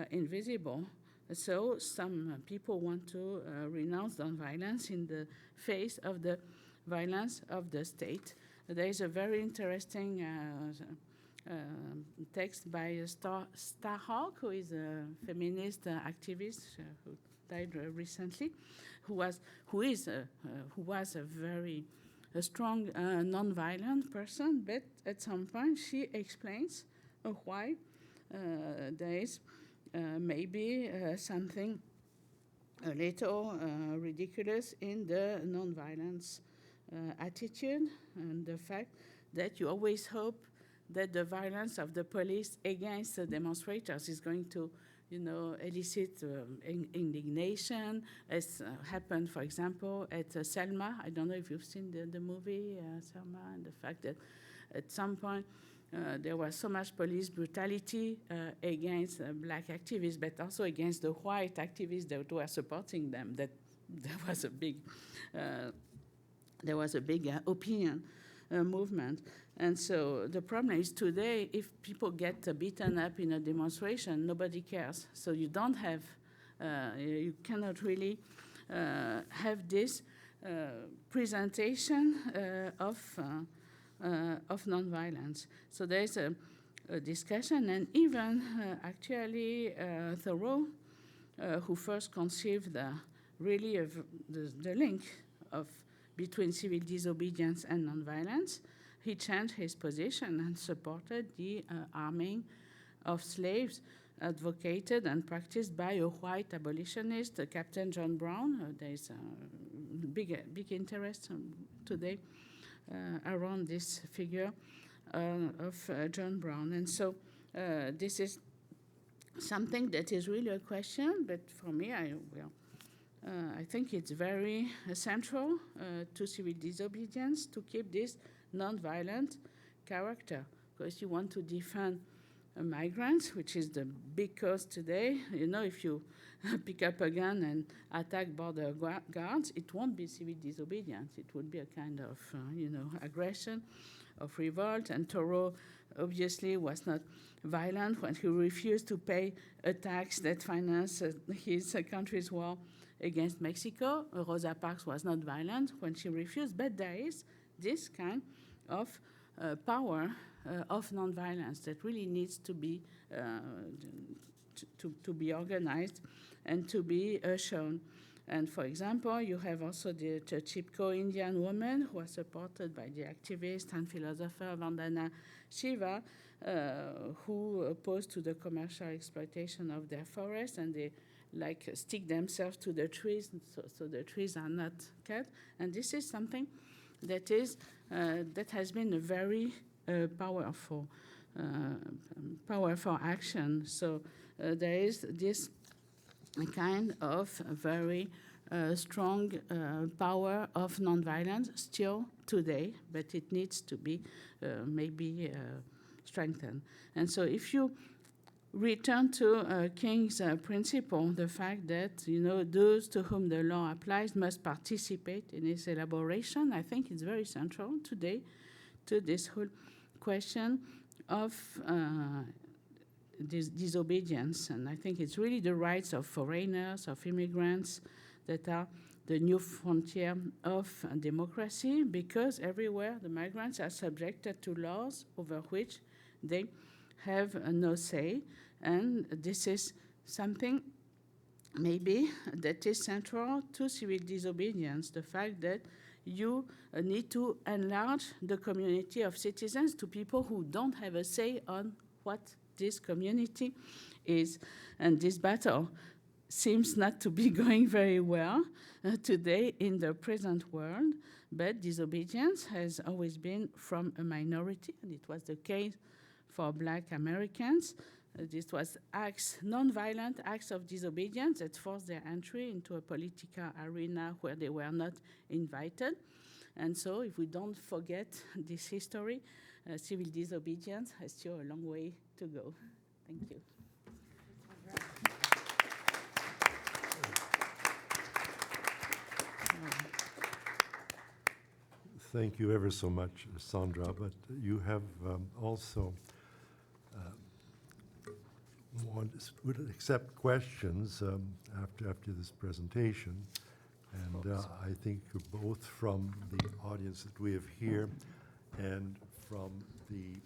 B: invisible. So some people want to renounce non-violence in the face of the violence of the state. There is a very interesting text by Starhawk, who is a feminist activist who died recently, who was a very strong non-violent person, but at some point she explains why there is maybe something a little ridiculous in the non-violence attitude, and the fact that you always hope that the violence of the police against the demonstrators is going to, elicit indignation, as happened, for example, at Selma. I don't know if you've seen the movie Selma, and the fact that at some point there was so much police brutality against black activists, but also against the white activists that were supporting them, that there was a big opinion movement. And so the problem is today, if people get beaten up in a demonstration, nobody cares. So you don't have, you cannot really have this presentation of nonviolence. So there's a discussion, and even actually Thoreau, who first conceived the link between civil disobedience and nonviolence, he changed his position and supported the arming of slaves advocated and practiced by a white abolitionist, Captain John Brown. There is a big interest today around this figure of John Brown. And so this is something that is really a question, but for me, I think it's very central to civil disobedience to keep this non-violent character, because you want to defend migrants, which is the big cause today. If you pick up a gun and attack border guards, it won't be civil disobedience. It would be a kind of, aggression, of revolt. And Thoreau obviously was not violent when he refused to pay a tax that financed his country's war against Mexico. Rosa Parks was not violent when she refused, but there is this kind of power of nonviolence that really needs to be to be organized and to be shown. And for example, you have also the Chipko Indian woman who was supported by the activist and philosopher Vandana Shiva, who opposed to the commercial exploitation of their forests, and they stick themselves to the trees, so the trees are not cut. And this is something that has been a very powerful action. So there is this kind of very strong power of nonviolence still today, but it needs to be maybe strengthened. And so if you return to King's principle, the fact that those to whom the law applies must participate in its elaboration, I think it's very central today to this whole question of disobedience. And I think it's really the rights of foreigners, of immigrants, that are the new frontier of democracy, because everywhere the migrants are subjected to laws over which they have no say. And this is something maybe that is central to civil disobedience, the fact that you need to enlarge the community of citizens to people who don't have a say on what this community is. And this battle seems not to be going very well today in the present world, but disobedience has always been from a minority, and it was the case for Black Americans. This was non-violent acts of disobedience that forced their entry into a political arena where they were not invited. And so if we don't forget this history, civil disobedience has still a long way to go. Thank you.
A: Thank you ever so much, Sandra, but you have also would accept questions after this presentation. And I think both from the audience that we have here and from the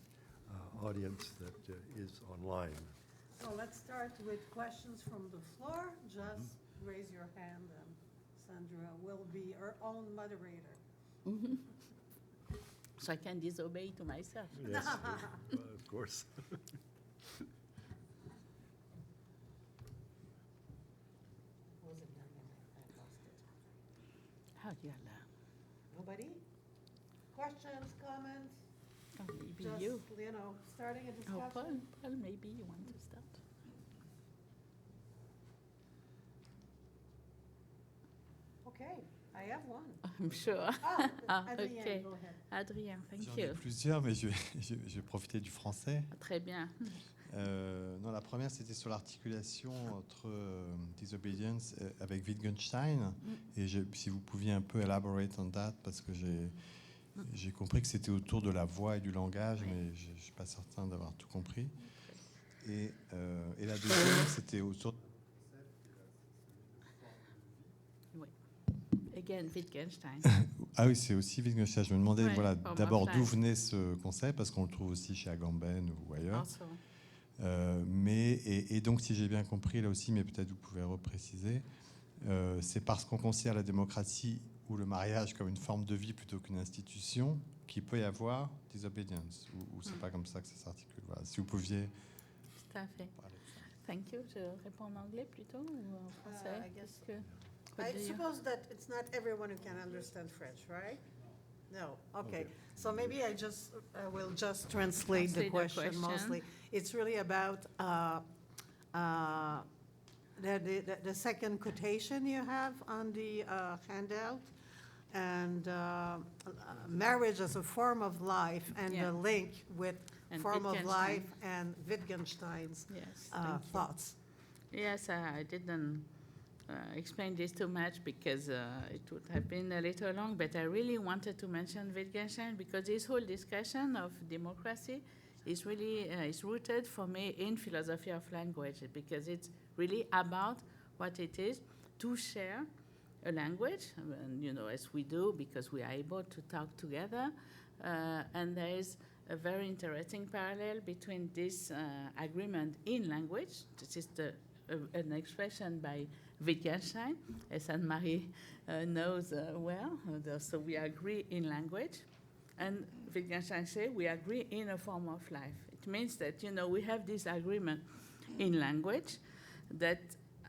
A: audience that is online.
C: So let's start with questions from the floor. Just raise your hand and Sandra will be our own moderator.
B: So I can disobey to myself.
A: Yes, of course.
B: How do you learn?
C: Nobody? Questions, comments?
B: Oh, maybe
C: Just,
B: you.
C: Starting a
B: Oh,
C: discussion?
B: Paul, maybe you want to start.
C: Okay, I have one.
B: I'm sure.
C: Adrien,
B: Okay.
C: go ahead.
B: Adrien, thank
D: J'en ai
B: you.
D: plusieurs, mais je vais profiter du français.
B: Très bien.
D: Non, la première, c'était sur l'articulation entre Disobedience avec Wittgenstein. Et si vous pouviez un peu elaborate on that, parce que j'ai compris que c'était autour de la voix et du langage, mais je ne suis pas certain d'avoir tout compris. Et la deuxième, c'était autour...
B: Oui. Again, Wittgenstein.
D: Ah oui, c'est aussi Wittgenstein. Je me demandais
B: Ouais,
D: voilà,
B: form
D: d'abord
B: of
D: d'où
B: life.
D: venait ce concept, parce qu'on le trouve aussi chez Agamben ou ailleurs.
B: Also.
D: Et donc, si j'ai bien compris, là aussi, mais peut-être vous pouvez repréciser, c'est parce qu'on considère la démocratie ou le mariage comme une forme de vie plutôt qu'une institution qu'il peut y avoir disobedience, ou c'est pas comme ça que ça s'articule. Voilà. Si vous pouviez...
B: Tout à fait. Thank you. Je réponds en anglais plutôt ou en français?
C: I guess-
B: Parce que-
C: I suppose that it's not everyone who can understand French, right? No, okay. So maybe I will just translate the question mostly. It's really about the second quotation you have on the handout, and marriage as a form of life, and
B: Yeah.
C: the link with
B: And
C: form of
B: Wittgenstein.
C: life and Wittgenstein's
B: Yes, thank you.
C: thoughts.
B: Yes, I didn't explain this too much because it would have been a little long, but I really wanted to mention Wittgenstein because this whole discussion of democracy is really is rooted for me in philosophy of language, because it's really about what it is to share a language, and, as we do, because we are able to talk together. And there is a very interesting parallel between this agreement in language. This is an expression by Wittgenstein, as Anne-Marie knows well. So we agree in language. And Wittgenstein says we agree in a form of life. It means that, we have this agreement in language that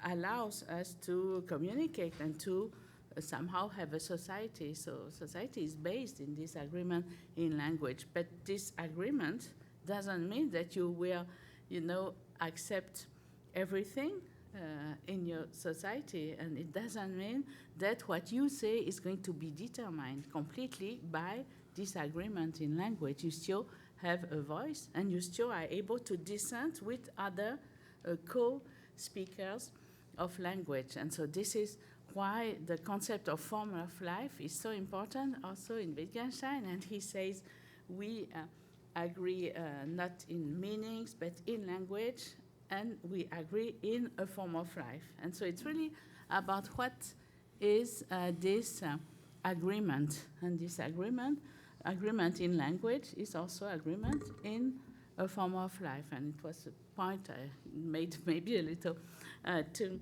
B: allows us to communicate and to somehow have a society. So society is based in this agreement in language. But this agreement doesn't mean that you will, accept everything in your society. And it doesn't mean that what you say is going to be determined completely by this agreement in language. You still have a voice, and you still are able to dissent with other co-speakers of language. And so this is why the concept of form of life is so important also in Wittgenstein. And he says we agree not in meanings, but in language, and we agree in a form of life. And so it's really about what is this agreement. And this agreement in language is also agreement in a form of life. And it was a point I made maybe a little too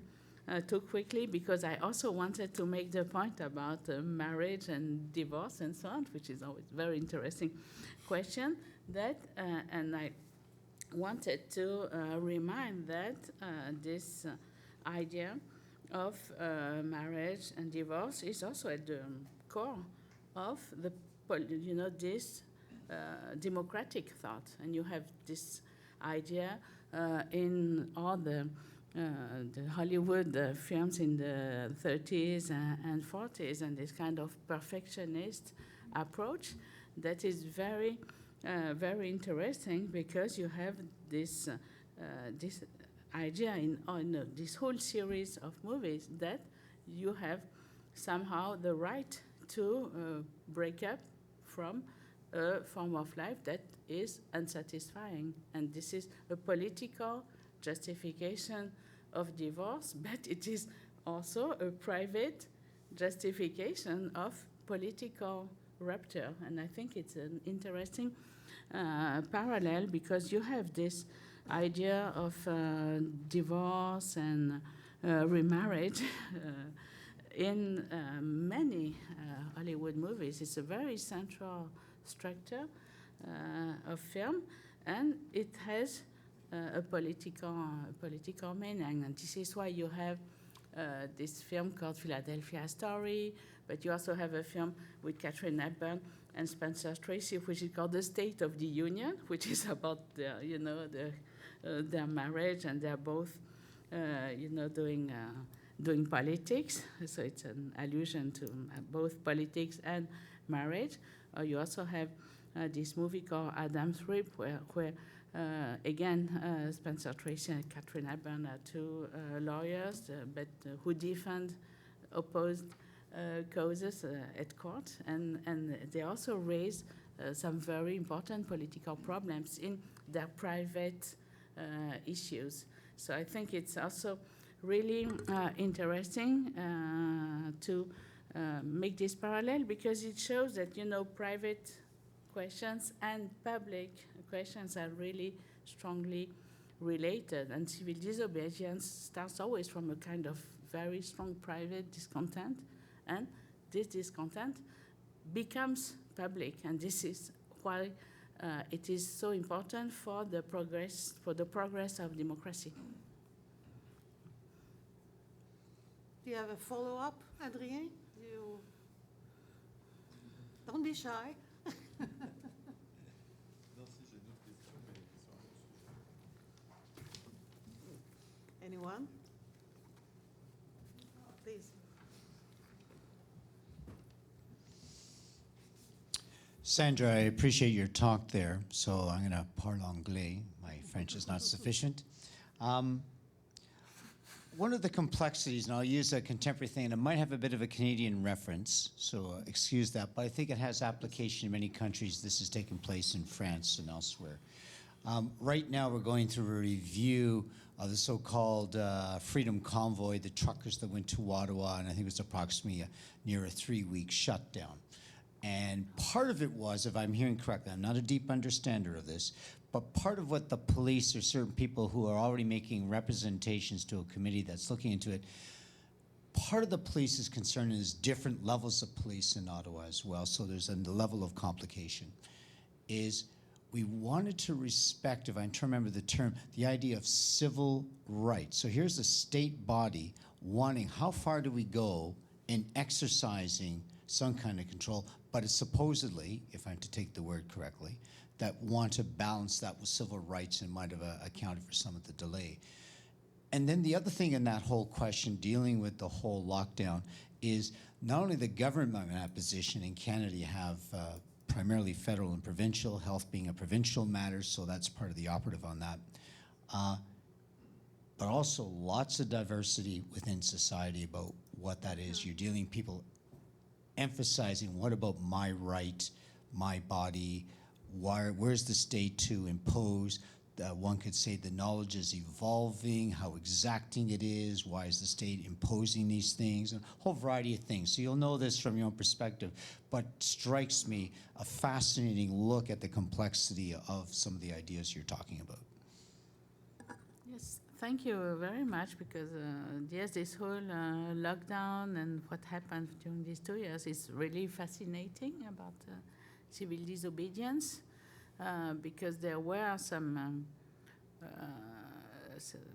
B: quickly, because I also wanted to make the point about marriage and divorce and so on, which is always a very interesting question. And I wanted to remind that this idea of marriage and divorce is also at the core of this democratic thought. And you have this idea in all the Hollywood films in the 30s and 40s, and this kind of perfectionist approach that is very, very interesting, because you have this idea in this whole series of movies that you have somehow the right to break up from a form of life that is unsatisfying. And this is a political justification of divorce, but it is also a private justification of political rupture. And I think it's an interesting parallel because you have this idea of divorce and remarriage in many Hollywood movies. It's a very central structure of film, and it has a political meaning. And this is why you have this film called Philadelphia Story, but you also have a film with Katharine Hepburn and Spencer Tracy, which is called The State of the Union, which is about their marriage, and they're both, doing politics. So it's an allusion to both politics and marriage. You also have this movie called Adam's Rib, where again, Spencer Tracy and Katharine Hepburn are two lawyers, but who defend opposed causes at court, and they also raise some very important political problems in their private issues. So I think it's also really interesting to make this parallel, because it shows that, private questions and public questions are really strongly related, and civil disobedience starts always from a kind of very strong private discontent, and this discontent becomes public, and this is why it is so important for the progress of democracy.
C: Do you have a follow-up, Adrien? Don't be shy. Anyone? Please.
E: Sandra, I appreciate your talk there, so I'm going to parle anglais. My French is not sufficient. One of the complexities, and I'll use a contemporary thing, and it might have a bit of a Canadian reference, so excuse that, but I think it has application in many countries. This has taken place in France and elsewhere. Right now, we're going through a review of the so-called Freedom Convoy, the truckers that went to Ottawa, and I think it was approximately near a 3-week shutdown. And part of it was, if I'm hearing correctly, I'm not a deep understander of this, but part of what the police or certain people who are already making representations to a committee that's looking into it, part of the police's concern is different levels of police in Ottawa as well, so there's a level of complication, is we wanted to respect, if I'm trying to remember the term, the idea of civil rights. So here's the state body wanting, how far do we go in exercising some kind of control, but it's supposedly, if I'm to take the word correctly, that want to balance that with civil rights and might have accounted for some of the delay. And then the other thing in that whole question, dealing with the whole lockdown, is not only the government in that position. In Canada, you have primarily federal and provincial, health being a provincial matter, so that's part of the operative on that. But also lots of diversity within society about what that is. You're dealing people emphasizing, what about my right, my body, where's the state to impose? One could say the knowledge is evolving, how exacting it is, why is the state imposing these things, and a whole variety of things. So you'll know this from your own perspective, but strikes me a fascinating look at the complexity of some of the ideas you're talking about.
B: Yes, thank you very much, because yes, this whole lockdown and what happened during these 2 years is really fascinating about civil disobedience, because there were some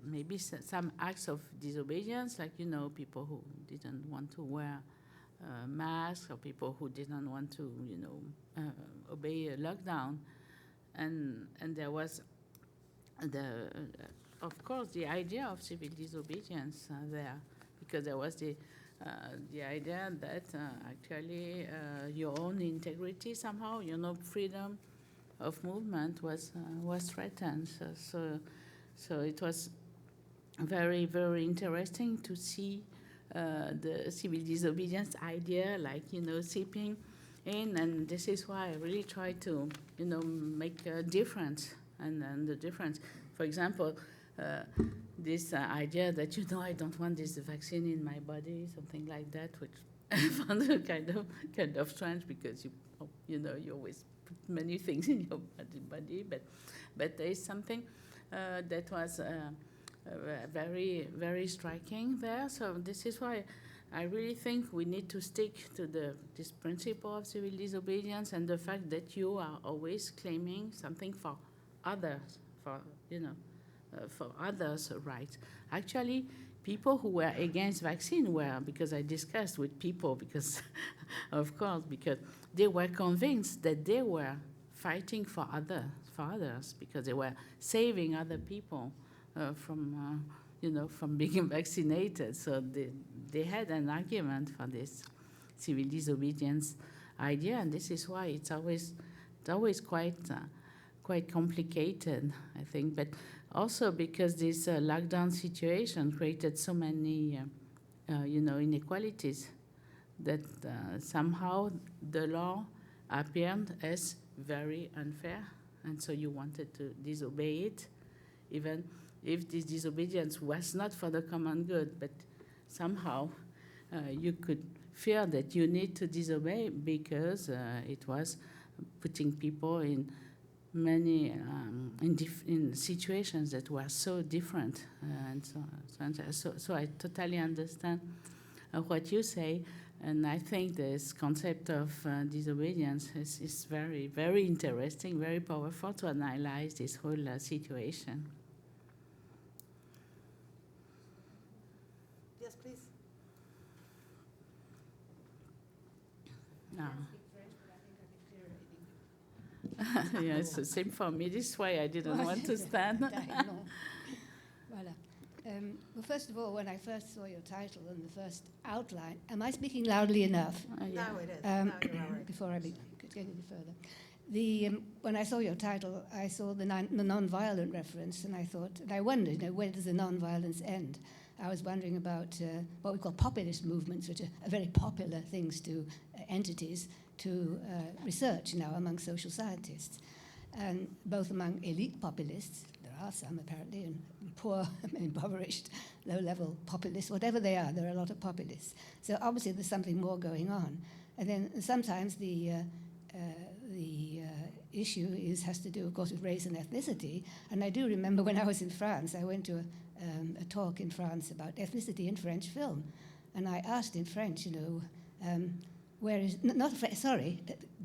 B: maybe some acts of disobedience, like, people who didn't want to wear masks, or people who didn't want to, obey a lockdown, and there was of course, the idea of civil disobedience there, because there was the idea that actually your own integrity somehow, freedom of movement was threatened. So it was very, very interesting to see the civil disobedience idea, like, seeping in, and this is why I really try to, make a difference, and the difference. For example, this idea that, I don't want this vaccine in my body, something like that, which I found kind of strange, because you always put many things in your body, but there is something that was very, very striking there. So this is why I really think we need to stick to this principle of civil disobedience, and the fact that you are always claiming something for others, for others' rights. Actually, people who were against vaccine were, because I discussed with people, because of course, because they were convinced that they were fighting for others, because they were saving other people from being vaccinated. So they had an argument for this civil disobedience idea, and this is why it's always quite complicated, I think. But also because this lockdown situation created so many, inequalities, that somehow the law appeared as very unfair, and so you wanted to disobey it, even if this disobedience was not for the common good, but somehow you could fear that you need to disobey because it was putting people in many in situations that were so different, and so I totally understand what you say, and I think this concept of disobedience is very, very interesting, very powerful to analyze this whole situation.
C: Yes, please.
B: No. Yeah, it's the same for me. This is why I didn't want to stand.
F: Voilà. Well, first of all, when I first saw your title and the first outline, am I speaking loudly enough?
B: Yeah.
C: Now it is. Now you're all right.
F: Before I could get any further. When I saw your title, I saw the non-violent reference, and I thought, and I wondered, where does the non-violence end? I was wondering about what we call populist movements, which are very popular things to entities to research now among social scientists, and both among elite populists, there are some apparently, and poor, impoverished, low-level populists, whatever they are, there are a lot of populists. So obviously there's something more going on. And then sometimes the issue has to do, of course, with race and ethnicity. And I do remember when I was in France, I went to a talk in France about ethnicity in French film. And I asked in French, where is,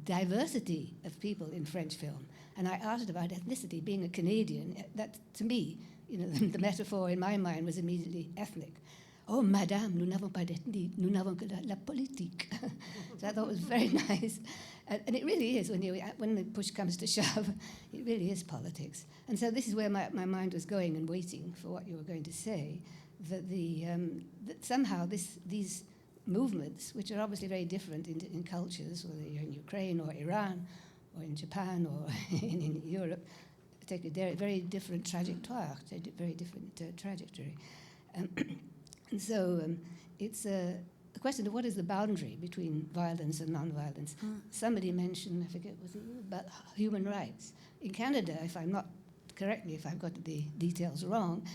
F: diversity of people in French film. And I asked about ethnicity, being a Canadian. That, to me, the metaphor in my mind was immediately ethnic. Oh, madame, nous n'avons pas d'ethnie, nous n'avons que la politique. So I thought it was very nice. And it really is, when the push comes to shove, it really is politics. And so this is where my mind was going and waiting for what you were going to say, that that somehow these movements, which are obviously very different in cultures, whether you're in Ukraine or Iran or in Japan or in Europe, take a very different trajectoire, very different trajectory. And so it's a question of what is the boundary between violence and non-violence. Somebody mentioned, I forget, was it about human rights. In Canada, if I've got the details wrong,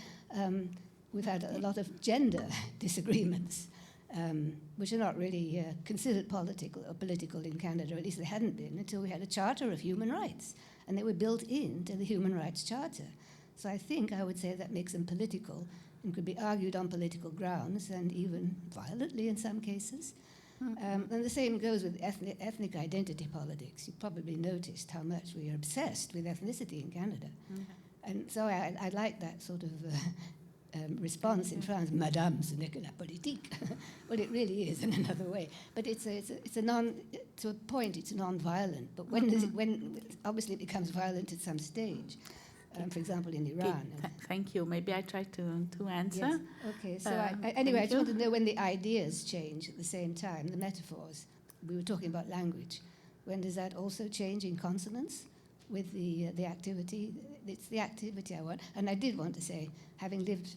F: we've had a lot of gender disagreements, which are not really considered political in Canada, or at least they hadn't been until we had a Charter of Human Rights, and they were built into the Human Rights Charter. So I think I would say that makes them political and could be argued on political grounds, and even violently in some cases. And the same goes with ethnic identity politics. You probably noticed how much we are obsessed with ethnicity in Canada. And so I like that sort of response in France, Madame, ce n'est que la politique. Well, it really is in another way. But to a point, it's non-violent. But when obviously it becomes violent at some stage. For example, in Iran.
B: Thank you. Maybe I try to answer.
F: Yes. Okay, so anyway, I just want to know when the ideas change at the same time, the metaphors. We were talking about language. When does that also change in consonance with the activity? It's the activity I want. And I did want to say, having lived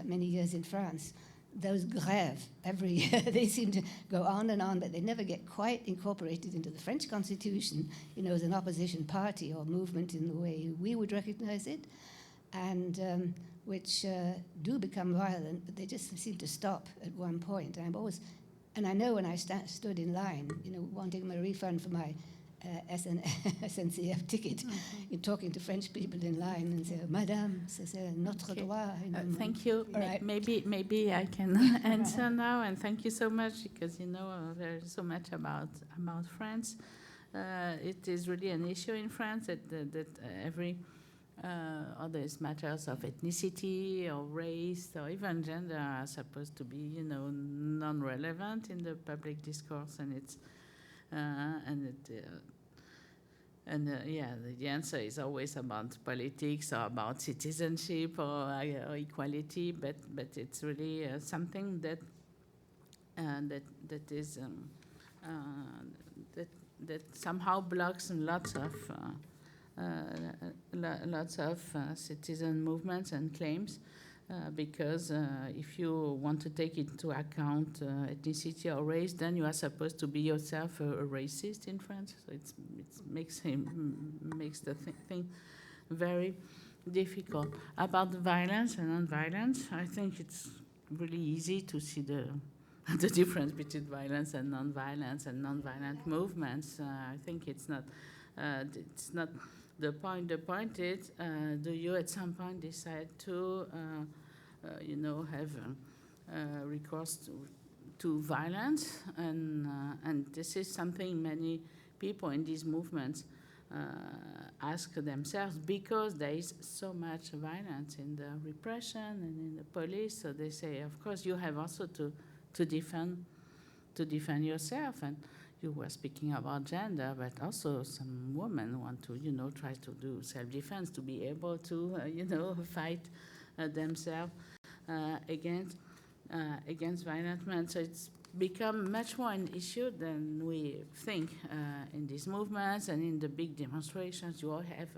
F: many years in France, those grèves every year, they seem to go on, but they never get quite incorporated into the French Constitution, as an opposition party or movement in the way we would recognize it. and which do become violent, but they just seem to stop at one point. And I know when I stood in line, wanting my refund for my SNCF ticket, talking to French people in line and say, "Madame, c'est notre droit."
B: Thank you.
F: Right.
B: Maybe I can answer now, and thank you so much, because there's so much about France. It is really an issue in France that every there's matters of ethnicity or race or even gender are supposed to be, non-relevant in the public discourse, and it's the answer is always about politics or about citizenship or equality, but it's really something that is that somehow blocks lots of citizen movements and claims, because if you want to take into account ethnicity or race, then you are supposed to be yourself a racist in France. So it makes the thing very difficult. About the violence and non-violence, I think it's really easy to see the difference between violence and non-violence and non-violent movements. I think it's not the point. The point is, do you at some point decide to have recourse to violence, and this is something many people in these movements ask themselves, because there is so much violence in the repression and in the police. So they say, of course, you have also to defend yourself. And you were speaking about gender, but also some women want to, try to do self-defense, to be able to, fight themselves against violent men. So it's become much more an issue than we think in these movements and in the big demonstrations. You all have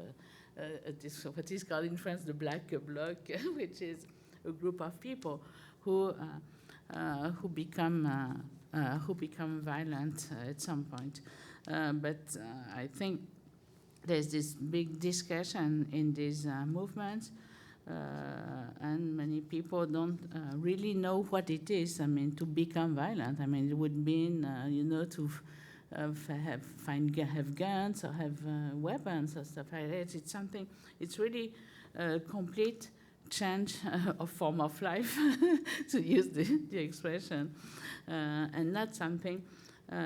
B: what is called in France the Black Bloc, which is a group of people who become violent at some point. But I think there's this big discussion in these movements, and many people don't really know what it is. I mean, to become violent. I mean, it would mean, to have guns or have weapons or stuff like that. It's something. It's really a complete change of form of life, to use the expression, and not something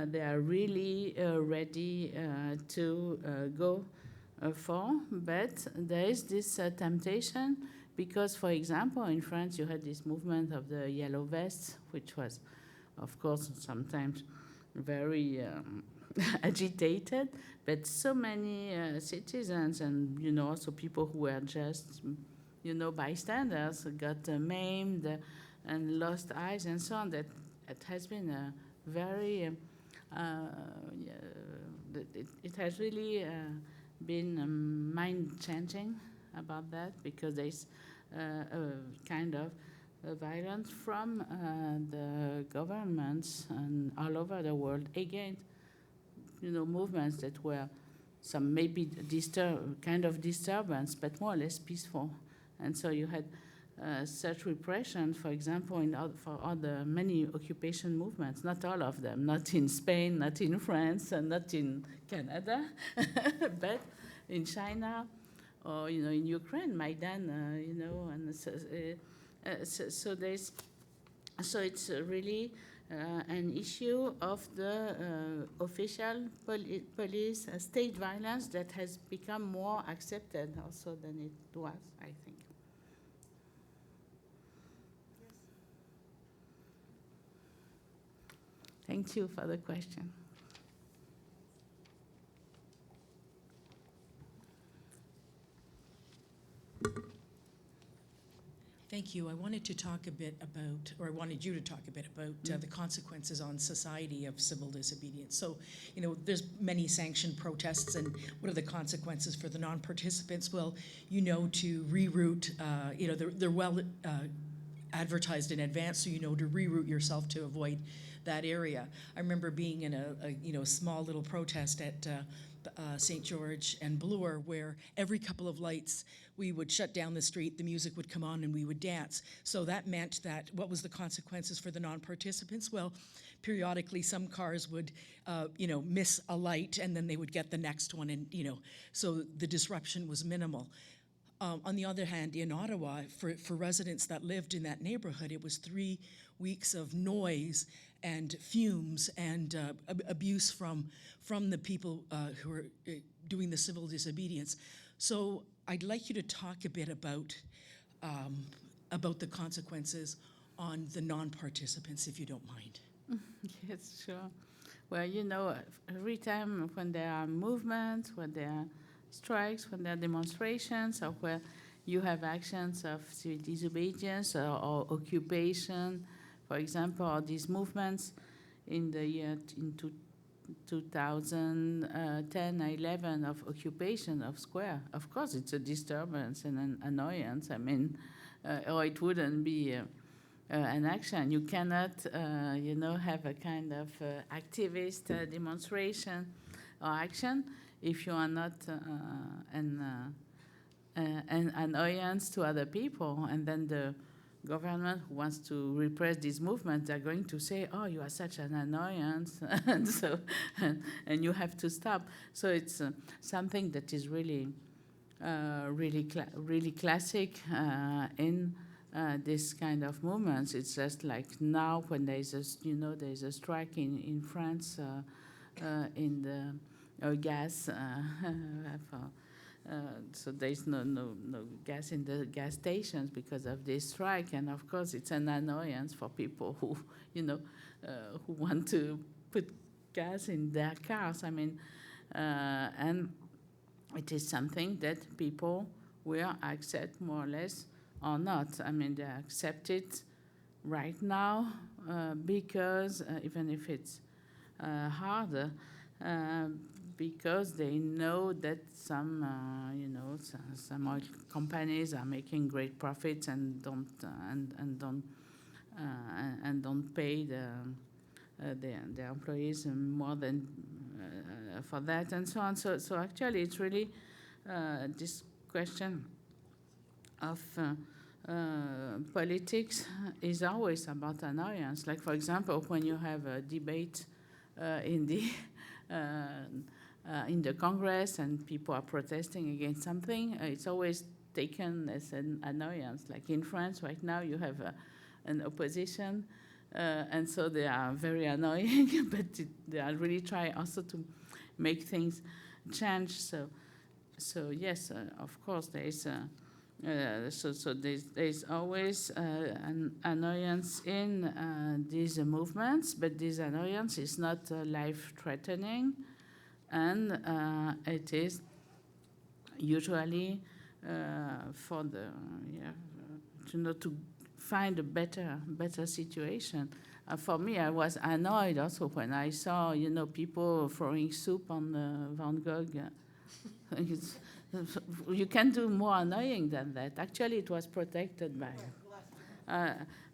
B: they are really ready to go for. But there is this temptation, because, for example, in France you had this movement of the yellow vests, which was, of course, sometimes very agitated, but so many citizens and also people who were just bystanders got maimed and lost eyes and so on. That it has been a very it has really been mind-changing about that, because there's a kind of violence from the governments and all over the world against movements that were some maybe kind of disturbance, but more or less peaceful. And so you had such repression, for example, for other many occupation movements, not all of them, not in Spain, not in France, and not in Canada, but in China or, in Ukraine, Maidan, and so it's really an issue of the official police state violence that has become more accepted also than it was, I think. Thank you for the question.
G: Thank you. I wanted to talk a bit about, or I wanted you to talk a bit about the consequences on society of civil disobedience. So, there's many sanctioned protests, and what are the consequences for the non-participants? Well, to reroute, they're well advertised in advance, so to reroute yourself to avoid that area. I remember being in a small little protest at St. George and Bloor, where every couple of lights we would shut down the street, the music would come on, and we would dance. So that meant that what was the consequences for the non-participants? Well, periodically some cars would, miss a light, and then they would get the next one, and so the disruption was minimal. On the other hand, in Ottawa, for residents that lived in that neighborhood, it was 3 weeks of noise and fumes and abuse from the people who were doing the civil disobedience. So I'd like you to talk a bit about the consequences on the non-participants, if you don't mind.
B: Yes, sure. Well, every time when there are movements, when there are strikes, when there are demonstrations, or where you have actions of civil disobedience or occupation, for example, or these movements in the year 2010-11 of occupation of Square. Of course, it's a disturbance and an annoyance. Or it wouldn't be an action. You cannot, have a kind of activist demonstration or action if you are not an annoyance to other people. And then the government who wants to repress this movement, they're going to say, oh, you are such an annoyance, and you have to stop. So it's something that is really classic in this kind of movements. It's just like now when there's a strike in France in the gas. So there's no gas in the gas stations because of this strike, and of course it's an annoyance for people who who want to put gas in their cars. And it is something that people will accept more or less or not. They accept it right now because even if it's harder. Because they know that some oil companies are making great profits and don't pay their employees more than for that and so on. So actually, it's really this question of politics is always about annoyance. Like, for example, when you have a debate in the Congress and people are protesting against something, it's always taken as an annoyance. Like in France right now, you have an opposition, and so they are very annoying, but they are really trying also to make things change. So yes, of course, there is there's always an annoyance in these movements, but this annoyance is not life-threatening, and it is usually for the to find a better situation. For me, I was annoyed also when I saw people throwing soup on Van Gogh. You can do more annoying than that. Actually, it was protected by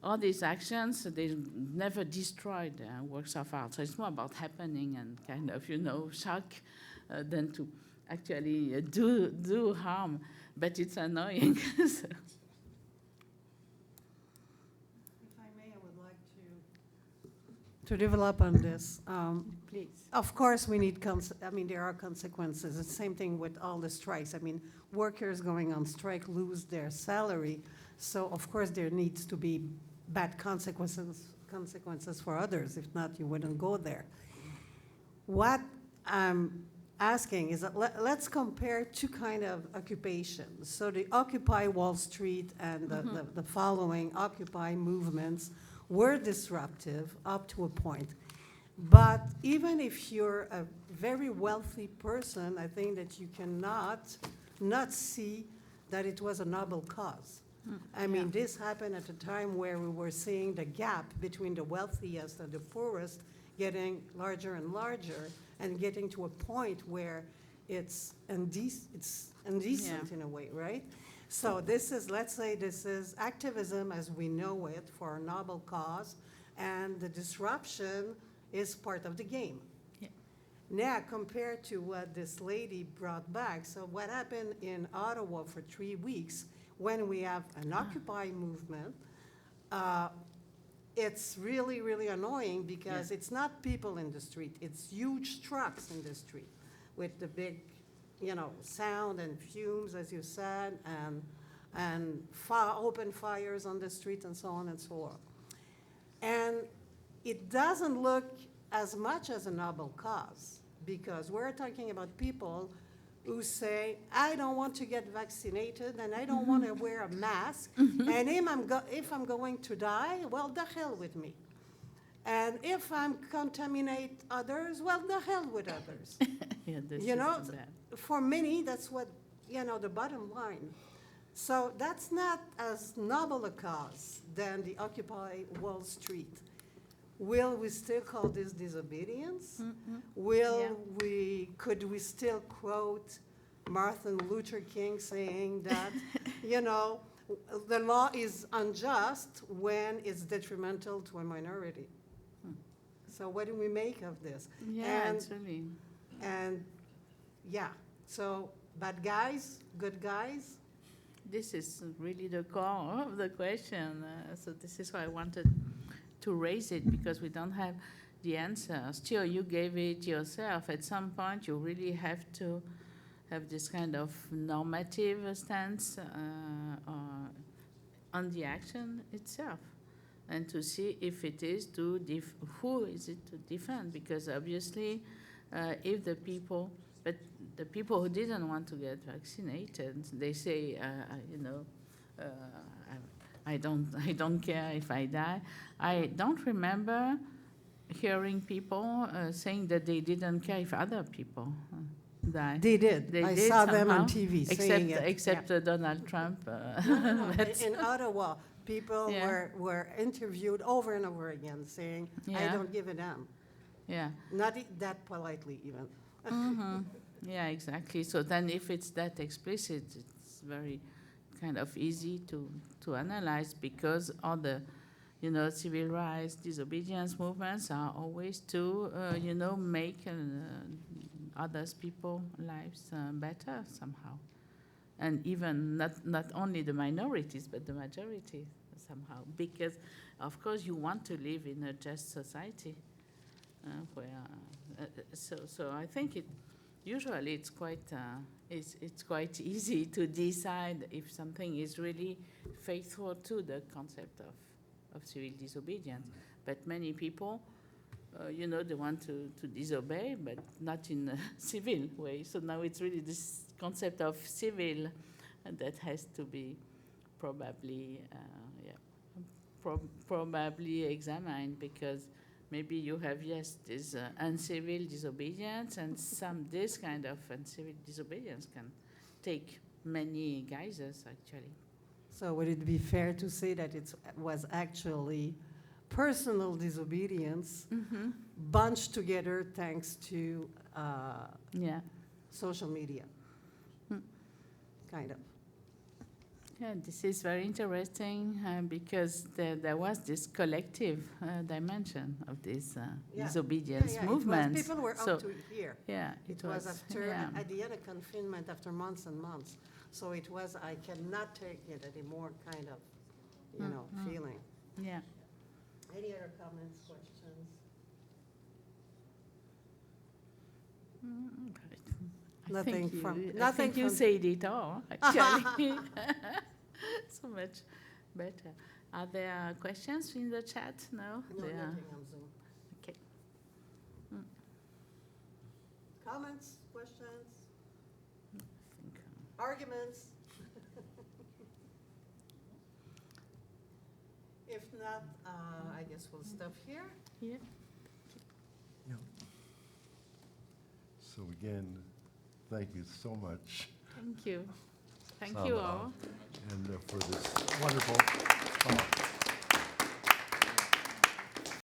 B: all these actions. They never destroyed works of art. So it's more about happening and kind of, shock than to actually do harm. But it's annoying. So.
C: If I may, I would like to develop on this.
B: Please.
C: Of course, we need, there are consequences. It's the same thing with all the strikes. Workers going on strike lose their salary. So, of course, there needs to be bad consequences for others. If not, you wouldn't go there. What I'm asking is that let's compare two kind of occupations. So the Occupy Wall Street and the following Occupy movements were disruptive up to a point. But even if you're a very wealthy person, I think that you cannot not see that it was a noble cause. This happened at a time where we were seeing the gap between the wealthiest and the poorest getting larger and larger, and getting to a point where it's indecent in a way, right? So this is, let's say this is activism as we know it for a noble cause, and the disruption is part of the game.
B: Yeah.
C: Now, compared to what this lady brought back, so what happened in Ottawa for 3 weeks when we have an Occupy movement, it's really, really annoying because it's not people in the street, it's huge trucks in the street with the big, sound and fumes, as you said, and open fires on the street and so on and so on. And it doesn't look as much as a noble cause because we're talking about people who say, I don't want to get vaccinated and I don't want to wear a mask, and if I'm going to die, well, the hell with me. And if I'm contaminate others, well, the hell with others.
B: Yeah, this
C: You
B: is
C: know,
B: bad.
C: for many, that's what, the bottom line. So that's not as noble a cause than the Occupy Wall Street. Will we still call this disobedience? Could we still quote Martin Luther King saying that, the law is unjust when it's detrimental to a minority? So what do we make of this?
B: Yeah,
C: And-
B: it's really.
C: And, so bad guys, good guys?
B: This is really the core of the question. So this is why I wanted to raise it, because we don't have the answer. Still, you gave it yourself. At some point, you really have to have this kind of normative stance on the action itself, and to see if it is to who is it to defend. Because obviously, if the people, but the people who didn't want to get vaccinated, they say, I don't care if I die. I don't remember hearing people saying that they didn't care if other people die.
C: They did.
B: They
C: I
B: did
C: saw them on
B: somehow,
C: TV saying it.
B: except Donald Trump.
C: No. In Ottawa, people
B: Yeah.
C: were interviewed over and over again saying, I
B: Yeah.
C: don't give a damn.
B: Yeah.
C: Not that politely even.
B: Yeah, exactly. So then if it's that explicit, it's very kind of easy to analyze, because all the, civil rights, disobedience movements are always to, make others people's lives better somehow. And even not only the minorities, but the majority somehow. Because, of course, you want to live in a just society. So I think usually it's quite easy to decide if something is really faithful to the concept of civil disobedience. But many people, they want to disobey, but not in a civil way. So now it's really this concept of civil that has to be probably examined, because maybe you have, this uncivil disobedience, and this kind of uncivil disobedience can take many guises, actually.
C: So would it be fair to say that it was actually personal disobedience bunched together thanks to social media? Kind of.
B: Yeah, this is very interesting because there was this collective dimension of this disobedience movement.
C: People were up to here.
B: Yeah,
C: It was after, at the end of confinement, after months and months. So it was, I cannot take it anymore kind of, feeling.
B: Yeah.
C: Any other comments, questions? Nothing
B: I think you said it all, actually. So much better. Are there questions in the chat? No?
C: No, nothing on Zoom.
B: Okay.
C: Comments, questions,
B: I think,
C: arguments? If not, I guess we'll stop here.
B: yeah.
A: So again, thank you so much.
B: Thank you. Thank
A: Sandra,
B: you all.
A: and for this wonderful talk.